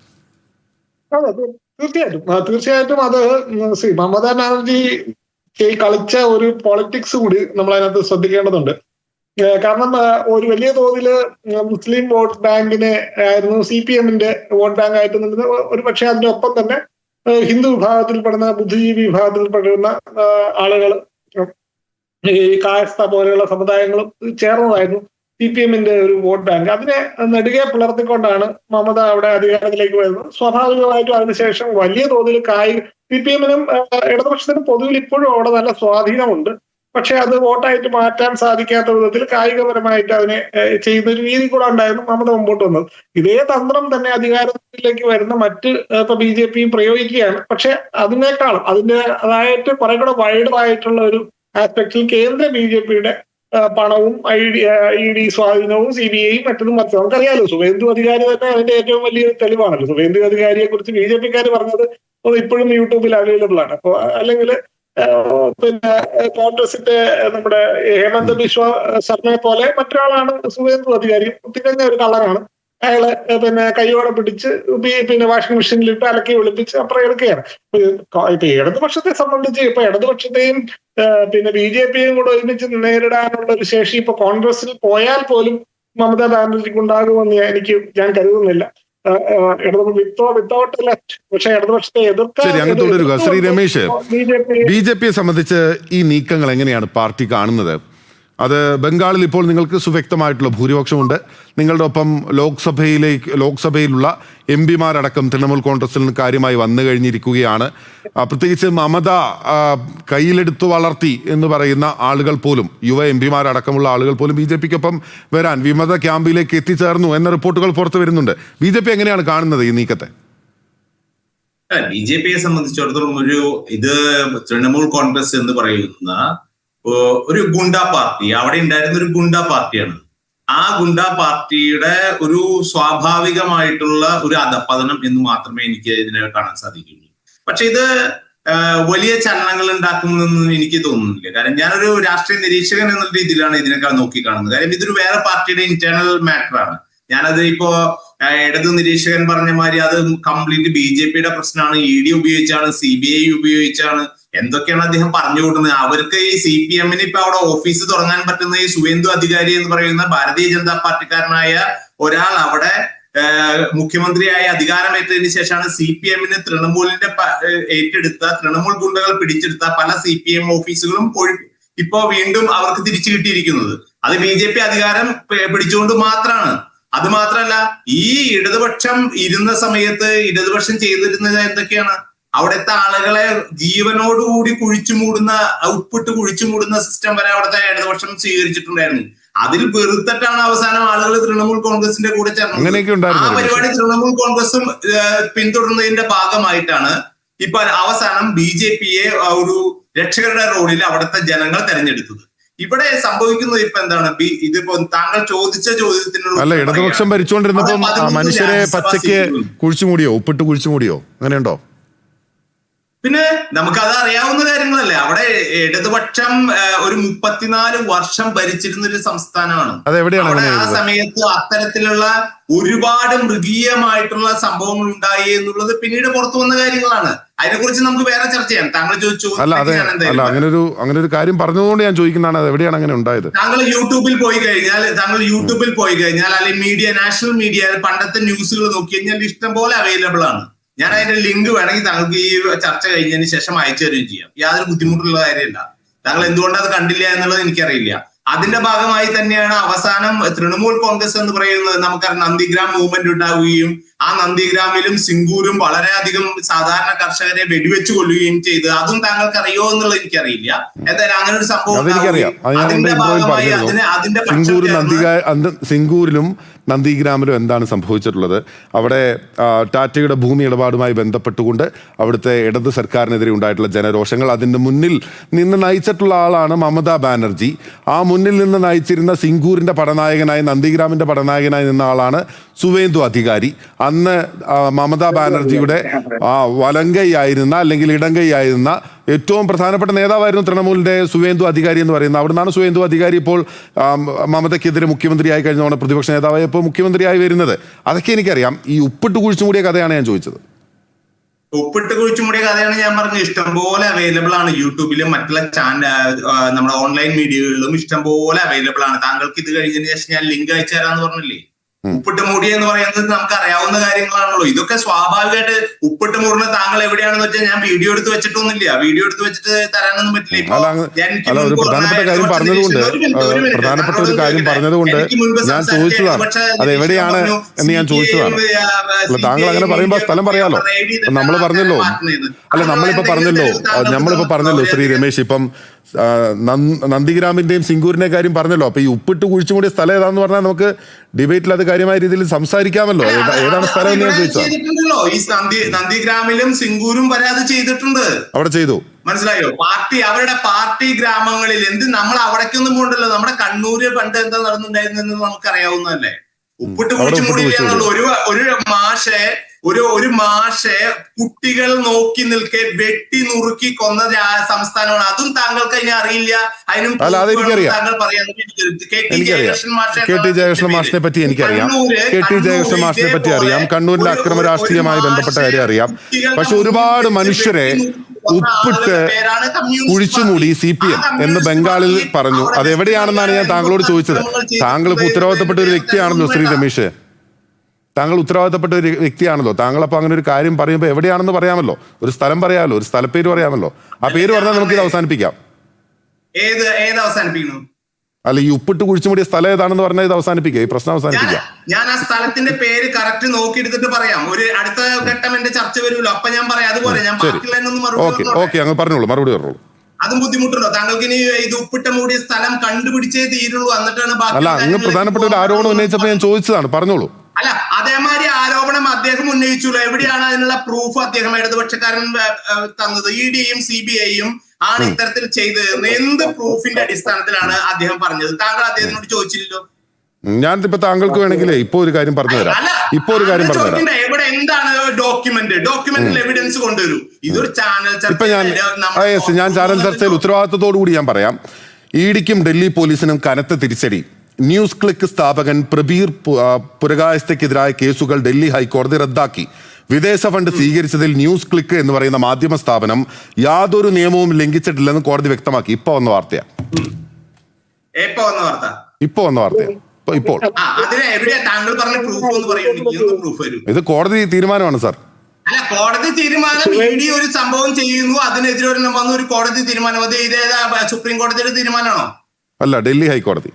തീർച്ചയായിട്ടും അത് മമതാ ബാനർജി കളിച്ച ഒരു പൊളിറ്റിക്സ് കൂടി നമ്മൾ അതിനകത്ത് ശ്രദ്ധിക്കേണ്ടതുണ്ട്. കാരണം ഒരു വലിയ തോതില് മുസ്ലിം വോട്ട് ബാങ്കിനെ ആയിരുന്നു CPM-ന്റെ വോട്ട് ബാങ്ക് ആയിട്ട് നിന്നത്. ഒരു പക്ഷേ അതിന്റെ ഒപ്പം തന്നെ ഹിന്ദു വിഭാഗത്തിൽപ്പെടുന്ന, ബുദ്ധിജീവി വിഭാഗത്തിൽപ്പെടുന്ന ആളുകൾ, ഈ കായസ്ഥ പോലെയുള്ള സമുദായങ്ങളും ചേർന്നതായിരുന്നു CPM-ന്റെ ഒരു വോട്ട് ബാങ്ക്. അതിനെ നെടുകെ പുലർത്തിക്കൊണ്ടാണ് മമത അവിടെ അധികാരത്തിലേക്ക് വരുന്നത്. സ്വാഭാവികമായിട്ടും അതിനുശേഷം വലിയ തോതിൽ CPM-നും ഇടതുപക്ഷത്തിനും പൊതുവിൽ ഇപ്പോഴും അവിടെ നല്ല സ്വാധീനമുണ്ട്. പക്ഷെ അത് വോട്ടായിട്ട് മാറ്റാൻ സാധിക്കാത്ത വിധത്തിൽ കായികപരമായിട്ട് അതിനെ ചെയ്യുന്നൊരു രീതി കൂടെ ഉണ്ടായിരുന്നു മമത മുമ്പോട്ട് വന്നത്. ഇതേ തന്ത്രം തന്നെ അധികാരത്തിലേക്ക് വരുന്ന മറ്റ് ഇപ്പൊ BJP പ്രയോഗിക്കുകയാണ്. പക്ഷെ അതിനേക്കാളും അതിൻ്റെതായിട്ട് കുറെ കൂടെ വൈഡറായിട്ടുള്ള ഒരു ആസ്പെക്റ്റിൽ കേന്ദ്ര BJPയുടെ പണവും ED സ്വാധീനവും CBI മറ്റതും നമുക്കറിയാലോ. സുവേന്ദു അധികാരി തന്നെ അതിന്റെ ഏറ്റവും വലിയൊരു തെളിവാണല്ലോ. സുവേന്ദു അധികാരിയെ കുറിച്ച് BJPക്കാർ പറഞ്ഞത് ഇപ്പോഴും യൂട്യൂബിൽ അവൈലബിൾ ആണ്. അപ്പൊ അല്ലെങ്കിൽ പിന്നെ കോൺഗ്രസിന്റെ നമ്മുടെ ഹേമന്ത് ബിശ്വ ശർമ്മയെ പോലെ മറ്റൊരാളാണ് സുവേന്ദു അധികാരി. തികഞ്ഞ ഒരു കള്ളനാണ്. അയാള് പിന്നെ കൈയോടെ പിടിച്ച് പിന്നെ വാഷിംഗ് മെഷീനിലിട്ട് അലക്കി ഒളിപ്പിച്ച് അപ്പുറം എടുക്കുകയാണ്. ഇപ്പൊ ഇടതുപക്ഷത്തെ സംബന്ധിച്ച് ഇപ്പൊ ഇടതുപക്ഷത്തെയും പിന്നെ BJPയും കൂടെ ഒരുമിച്ച് നേരിടാനുള്ള ഒരു ശേഷി ഇപ്പൊ കോൺഗ്രസിൽ പോയാൽ പോലും മമതാ ബാനർജിക്ക് ഉണ്ടാകുമെന്ന് ഞാൻ കരുതുന്നില്ല. Without left. പക്ഷെ ഇടതുപക്ഷത്തെ തുടരുക. ശ്രീ രമേശ്, BJPയെ സംബന്ധിച്ച് ഈ നീക്കങ്ങൾ എങ്ങനെയാണ് പാർട്ടി കാണുന്നത്? അത് ബംഗാളിൽ ഇപ്പോൾ നിങ്ങൾക്ക് സുവ്യക്തമായിട്ടുള്ള ഭൂരിപക്ഷമുണ്ട്. നിങ്ങളുടെ ഒപ്പം ലോക്സഭയിലുള്ള MP-മാരടക്കം തൃണമൂൽ കോൺഗ്രസിൽ നിന്ന് കാര്യമായി വന്നു കഴിഞ്ഞിരിക്കുകയാണ്. പ്രത്യേകിച്ച് മമത കയ്യിലെടുത്തു വളർത്തി എന്ന് പറയുന്ന ആളുകൾ പോലും, യുവ MP-മാരടക്കമുള്ള ആളുകൾ പോലും BJPക്കൊപ്പം വരാൻ വിമത ക്യാമ്പിലേക്ക് എത്തിച്ചേർന്നു എന്ന റിപ്പോർട്ടുകൾ പുറത്തു വരുന്നുണ്ട്. BJP എങ്ങനെയാണ് കാണുന്നത് ഈ നീക്കത്തെ? BJPയെ സംബന്ധിച്ചിടത്തോളം ഇത് തൃണമൂൽ കോൺഗ്രസ് എന്ന് പറയുന്ന ഒരു ഗുണ്ടാ പാർട്ടി, അവിടെ ഉണ്ടായിരുന്ന ഒരു ഗുണ്ടാ പാർട്ടിയാണ്. ആ ഗുണ്ടാ പാർട്ടിയുടെ ഒരു സ്വാഭാവികമായിട്ടുള്ള ഒരു അധപ്പതനം എന്ന് മാത്രമേ എനിക്ക് ഇതിനെ കാണാൻ സാധിക്കുള്ളൂ. പക്ഷെ ഇത് വലിയ ചലനങ്ങൾ ഉണ്ടാക്കുമെന്ന് എനിക്ക് തോന്നുന്നില്ല. കാരണം ഞാനൊരു രാഷ്ട്രീയ നിരീക്ഷകൻ എന്നുള്ള രീതിയിലാണ് ഇതിനേക്കാൾ നോക്കിക്കാണുന്നത്. കാര്യം ഇതൊരു വേറെ പാർട്ടിയുടെ ഇന്റേണൽ മാറ്ററാണ്. ഞാനത് ഇപ്പോ ഇടതു നിരീക്ഷകൻ പറഞ്ഞ മാതിരി അത് കംപ്ലീറ്റ് BJPയുടെ പ്രശ്നമാണ്. ED ഉപയോഗിച്ചാണ്, CBI ഉപയോഗിച്ചാണ്, എന്തൊക്കെയാണ് അദ്ദേഹം പറഞ്ഞു കൊടുക്കുന്നത്. അവർക്ക് ഈ CPM-ന് ഇപ്പൊ അവിടെ ഓഫീസ് തുടങ്ങാൻ പറ്റുന്ന ഈ സുവേന്ദു അധികാരി എന്ന് പറയുന്ന ഭാരതീയ ജനതാ പാർട്ടിക്കാരനായ ഒരാൾ അവിടെ മുഖ്യമന്ത്രിയായി അധികാരമേറ്റതിന് ശേഷമാണ് CPM-ന് തൃണമൂലിന്റെ തൃണമൂൽ ഗുണ്ടകൾ പിടിച്ചെടുത്ത പല CPM ഓഫീസുകളും ഇപ്പോ വീണ്ടും അവർക്ക് തിരിച്ചു കിട്ടിയിരിക്കുന്നത്. അത് BJP അധികാരം പിടിച്ചുകൊണ്ട് മാത്രമാണ്. അത് മാത്രമല്ല, ഈ ഇടതുപക്ഷം ഇരുന്ന സമയത്ത് ഇടതുപക്ഷം ചെയ്തിരുന്നത് എന്തൊക്കെയാണ്? അവിടുത്തെ ആളുകളെ ജീവനോടുകൂടി ഉപ്പിട്ട് കുഴിച്ചു മൂടുന്ന സിസ്റ്റം വരെ അവിടുത്തെ ഇടതുപക്ഷം സ്വീകരിച്ചിട്ടുണ്ടായിരുന്നു. അതിൽ വെറുത്തിട്ടാണ് അവസാനം ആളുകൾ തൃണമൂൽ കോൺഗ്രസിന്റെ കൂടെ ചേർന്നത്. ആ പരിപാടി തൃണമൂൽ കോൺഗ്രസും പിന്തുടർന്നതിന്റെ ഭാഗമായിട്ടാണ് ഇപ്പൊ അവസാനം BJPയെ ഒരു രക്ഷകരുടെ റോളിൽ അവിടുത്തെ ജനങ്ങൾ തെരഞ്ഞെടുത്തത്. ഇവിടെ സംഭവിക്കുന്നത് ഇപ്പൊ എന്താണ്? ഇതിപ്പോ താങ്കൾ ചോദിച്ച ചോദ്യത്തിനുള്ള അല്ല, ഇടതുപക്ഷം ഭരിച്ചുകൊണ്ടിരുന്നപ്പോ മനുഷ്യരെ പച്ചയ്ക്ക് കുഴിച്ചുമൂടിയോ, ഉപ്പിട്ട് കുഴിച്ചുമൂടിയോ, അങ്ങനെയുണ്ടോ? പിന്നെ നമുക്കത് അറിയാവുന്ന കാര്യങ്ങളല്ലേ. അവിടെ ഇടതുപക്ഷം ഒരു 34 വർഷം ഭരിച്ചിരുന്ന ഒരു സംസ്ഥാനമാണ്. അവിടെ ആ സമയത്ത് അത്തരത്തിലുള്ള ഒരുപാട് മൃഗീയമായിട്ടുള്ള സംഭവങ്ങൾ ഉണ്ടായി എന്നുള്ളത് പിന്നീട് പുറത്തു വന്ന കാര്യങ്ങളാണ്. അതിനെക്കുറിച്ച് നമുക്ക് വേറെ ചർച്ച ചെയ്യാം. താങ്കൾ ചോദിച്ചു അങ്ങനെ ഒരു കാര്യം പറഞ്ഞതുകൊണ്ട് ഞാൻ ചോദിക്കുന്നതാണ്, എവിടെയാണ് അങ്ങനെ ഉണ്ടായത്? താങ്കൾ യൂട്യൂബിൽ പോയി കഴിഞ്ഞാൽ അല്ലെങ്കിൽ നാഷണൽ മീഡിയ പണ്ടത്തെ ന്യൂസുകൾ നോക്കി കഴിഞ്ഞാൽ ഇഷ്ടം പോലെ അവൈലബിൾ ആണ്. ഞാൻ അതിന്റെ ലിങ്ക് വേണമെങ്കിൽ താങ്കൾക്ക് ഈ ചർച്ച കഴിഞ്ഞതിന് ശേഷം അയച്ചു തരുകയും ചെയ്യാം. യാതൊരു ബുദ്ധിമുട്ടുള്ള കാര്യമില്ല. താങ്കൾ എന്തുകൊണ്ട് അത് കണ്ടില്ല എന്നുള്ളത് എനിക്കറിയില്ല. അതിന്റെ ഭാഗമായി തന്നെയാണ് അവസാനം തൃണമൂൽ കോൺഗ്രസ് എന്ന് പറയുന്നത്. നമുക്കറിയാം, നന്ദിഗ്രാം മൂവ്മെന്റ് ഉണ്ടാവുകയും ആ നന്ദിഗ്രാമിലും സിംഗൂരും വളരെയധികം സാധാരണ കർഷകരെ വെടിവെച്ച് കൊല്ലുകയും ചെയ്ത്. അതും താങ്കൾക്ക് അറിയോ എന്നുള്ളത് എനിക്കറിയില്ല. എന്തായാലും അങ്ങനെ ഒരു സംഭവം സിംഗൂരിലും നന്ദിഗ്രാമിലും എന്താണ് സംഭവിച്ചിട്ടുള്ളത്? അവിടെ ടാറ്റയുടെ ഭൂമി ഇടപാടുമായി ബന്ധപ്പെട്ടുകൊണ്ട് അവിടുത്തെ ഇടത് സർക്കാരിനെതിരെ ഉണ്ടായിട്ടുള്ള ജനരോഷങ്ങൾ, അതിൻ്റെ മുന്നിൽ നിന്ന് നയിച്ചിട്ടുള്ള ആളാണ് മമതാ ബാനർജി. ആ മുന്നിൽ നിന്ന് നയിച്ചിരുന്ന സിംഗൂരിൻ്റെ പടനായകനായി, നന്ദിഗ്രാമിൻ്റെ പടനായകനായി നിന്ന ആളാണ് സുവേന്ദു അധികാരി. അന്ന് മമതാ ബാനർജിയുടെ വലങ്കൈയായിരുന്ന അല്ലെങ്കിൽ ഇടങ്കൈയായിരുന്ന ഏറ്റവും പ്രധാനപ്പെട്ട നേതാവായിരുന്നു തൃണമൂലിന്റെ സുവേന്ദു അധികാരി എന്ന് പറയുന്നത്. അവിടെ നിന്നാണ് സുവേന്ദു അധികാരി ഇപ്പോൾ മമതയ്ക്കെതിരെ മുഖ്യമന്ത്രിയായി കഴിഞ്ഞ പ്രതിപക്ഷ നേതാവായി ഇപ്പോൾ മുഖ്യമന്ത്രിയായി വരുന്നത്. അതൊക്കെ എനിക്കറിയാം. ഈ ഉപ്പിട്ട് കുഴിച്ചുമൂടിയ കഥയാണ് ഞാൻ ചോദിച്ചത്. ഉപ്പിട്ട് കുഴിച്ചുമൂടിയ കഥയാണ് ഞാൻ പറഞ്ഞത്. ഇഷ്ടംപോലെ അവൈലബിൾ ആണ് യൂട്യൂബിലും മറ്റുള്ള നമ്മുടെ ഓൺലൈൻ മീഡിയകളിലും ഇഷ്ടംപോലെ അവൈലബിൾ ആണ്. താങ്കൾക്ക് ഇത് കഴിഞ്ഞതിന് ശേഷം ഞാൻ ലിങ്ക് അയച്ചു തരാന്ന് പറഞ്ഞില്ലേ. ഉപ്പിട്ട് മൂടി എന്ന് പറയുന്നത് നമുക്ക് അറിയാവുന്ന കാര്യങ്ങളാണല്ലോ. ഇതൊക്കെ സ്വാഭാവികമായിട്ട് ഉപ്പിട്ട് മൂടുന്ന താങ്കൾ എവിടെയാണെന്ന് വെച്ചാൽ ഞാൻ വീഡിയോ എടുത്ത് വെച്ചിട്ടൊന്നുമില്ല. വീഡിയോ എടുത്ത് വെച്ചിട്ട് തരാനൊന്നും പറ്റില്ല. ഒരു പ്രധാനപ്പെട്ട കാര്യം പറഞ്ഞതുകൊണ്ട് ഞാൻ ചോദിച്ചതാണ്, അത് എവിടെയാണ് എന്ന് ഞാൻ ചോദിച്ചതാണ്. താങ്കൾ അങ്ങനെ പറയുമ്പോൾ സ്ഥലം പറയാലോ. നമ്മളിപ്പോ പറഞ്ഞല്ലോ ശ്രീ രമേശ്, ഇപ്പം നന്ദിഗ്രാമിന്റെയും സിംഗൂരിന്റെ കാര്യം പറഞ്ഞല്ലോ. അപ്പൊ ഈ ഉപ്പിട്ട് കുഴിച്ചു മൂടിയ സ്ഥലം ഏതാന്ന് പറഞ്ഞാൽ നമുക്ക് ഡിബേറ്റിൽ അത് കാര്യമായ രീതിയിൽ സംസാരിക്കാമല്ലോ. ഏതാണ് സ്ഥലം എന്ന് ഞാൻ ചോദിച്ചോ. ഈ നന്ദിഗ്രാമിലും സിംഗൂരും വരെ അത് ചെയ്തിട്ടുണ്ട്, അവിടെ ചെയ്തു. മനസ്സിലായോ? അവരുടെ പാർട്ടി ഗ്രാമങ്ങളിൽ നമ്മൾ അവിടേക്കൊന്നും പോകണ്ടല്ലോ. നമ്മുടെ കണ്ണൂര് പണ്ട് എന്താ നടന്നുണ്ടായിരുന്നെന്ന് നമുക്കറിയാവുന്നതല്ലേ. ഉപ്പിട്ട് കുഴിച്ചു മൂടിയില്ല. ഒരു മാഷെ കുട്ടികൾ നോക്കി നിൽക്കെ വെട്ടി നുറുക്കി കൊന്ന സംസ്ഥാനമാണ്. അതും താങ്കൾക്ക് അതിനെ അറിയില്ല. അതിനും താങ്കൾ പറയാൻ ജയകൃഷ്ണൻ മാഷിനെ പറ്റി എനിക്കറിയാം. ജയകൃഷ്ണൻ മാഷിനെ പറ്റി അറിയാം. കണ്ണൂരിലെ അക്രമ രാഷ്ട്രീയമായി ബന്ധപ്പെട്ട കാര്യം അറിയാം. പക്ഷെ ഒരുപാട് മനുഷ്യരെ ഉപ്പിട്ട് കുഴിച്ചുമൂടി CPM എന്ന് ബംഗാളിൽ പറഞ്ഞു. അത് എവിടെയാണെന്നാണ് ഞാൻ താങ്കളോട് ചോദിച്ചത്. താങ്കൾ ഇപ്പൊ ഉത്തരവാദിത്തപ്പെട്ട ഒരു വ്യക്തിയാണല്ലോ ശ്രീ രമേശ്. താങ്കൾ ഉത്തരവാദിത്തപ്പെട്ട ഒരു വ്യക്തിയാണല്ലോ. താങ്കൾ അപ്പൊ അങ്ങനെ ഒരു കാര്യം പറയുമ്പോൾ എവിടെയാണെന്ന് പറയാമല്ലോ, ഒരു സ്ഥലം പറയാമല്ലോ, ഒരു സ്ഥലപ്പേര് പറയാമല്ലോ. ആ പേര് പറഞ്ഞാൽ നമുക്ക് ഇത് അവസാനിപ്പിക്കാം. അല്ല, ഈ ഉപ്പിട്ട് കുഴിച്ചുമൂടിയ സ്ഥലം ഏതാണെന്ന് പറഞ്ഞാൽ ഇത് അവസാനിപ്പിക്കുക, ഈ പ്രശ്നം അവസാനിപ്പിക്കാം. ഞാൻ ആ സ്ഥലത്തിന്റെ പേര് കറക്റ്റ് നോക്കിയെടുത്തിട്ട് പറയാം. ഒരു അടുത്ത ഘട്ടം എന്റെ ചർച്ച വരുമല്ലോ, അപ്പൊ ഞാൻ പറയാം. അതുപോലെ ഞാൻ അങ്ങ് പറഞ്ഞോളൂ, മറുപടി പറഞ്ഞോളൂ. അതും ബുദ്ധിമുട്ടുണ്ടോ താങ്കൾക്ക്? ഇനി ഇത് ഉപ്പിട്ട മൂടിയ സ്ഥലം കണ്ടുപിടിച്ചേ തീരുള്ളൂ, എന്നിട്ടാണ് അല്ല, അങ്ങ് പ്രധാനപ്പെട്ട ഒരു ആരോപണം ഉന്നയിച്ചപ്പോ ഞാൻ ചോദിച്ചതാണ്, പറഞ്ഞോളൂ. അല്ല, അതേമാതിരി ആരോപണം അദ്ദേഹം ഉന്നയിച്ചുള്ളൂ. എവിടെയാണ് അതിനുള്ള പ്രൂഫ് അദ്ദേഹം ഇടതുപക്ഷക്കാരൻ തന്നത്? EDയും CBIയും ആണ് ഇത്തരത്തിൽ ചെയ്തത്. എന്ത് പ്രൂഫിന്റെ അടിസ്ഥാനത്തിലാണ് അദ്ദേഹം പറഞ്ഞത്? താങ്കൾ അദ്ദേഹത്തിനോട് ചോദിച്ചില്ലല്ലോ. ഞാനിപ്പോ താങ്കൾക്ക് വേണമെങ്കിൽ ഇപ്പൊ ഒരു കാര്യം പറഞ്ഞുതരാം. എവിടെ എന്താണ് ഡോക്യുമെന്റിൽ എവിഡൻസ് കൊണ്ടുവരൂ. ഇതൊരു ചാനൽ ഇപ്പൊ ഞാൻ ചാനൽ ചർച്ചയിൽ ഉത്തരവാദിത്തത്തോടു കൂടി ഞാൻ പറയാം. EDക്കും ഡൽഹി പോലീസിനും കനത്ത തിരിച്ചടി. ന്യൂസ് ക്ലിക്ക് സ്ഥാപകൻ പ്രബീർ പുരകായസ്ഥയ്ക്കെതിരായ കേസുകൾ ഡൽഹി ഹൈക്കോടതി റദ്ദാക്കി. വിദേശ ഫണ്ട് സ്വീകരിച്ചതിൽ ന്യൂസ് ക്ലിക്ക് എന്ന് പറയുന്ന മാധ്യമ സ്ഥാപനം യാതൊരു നിയമവും ലംഘിച്ചിട്ടില്ലെന്ന് കോടതി വ്യക്തമാക്കി. ഇപ്പൊ വന്ന വാർത്തയാ. ഇത് കോടതി തീരുമാനമാണ് സാർ. അല്ല, കോടതി തീരുമാനം ED ഒരു സംഭവം ചെയ്യുന്നു, അതിനെതിരെ വന്ന ഒരു കോടതി തീരുമാനം. അത് സുപ്രീം കോടതിയുടെ തീരുമാനമാണോ? അല്ല, ഡൽഹി ഹൈക്കോടതി.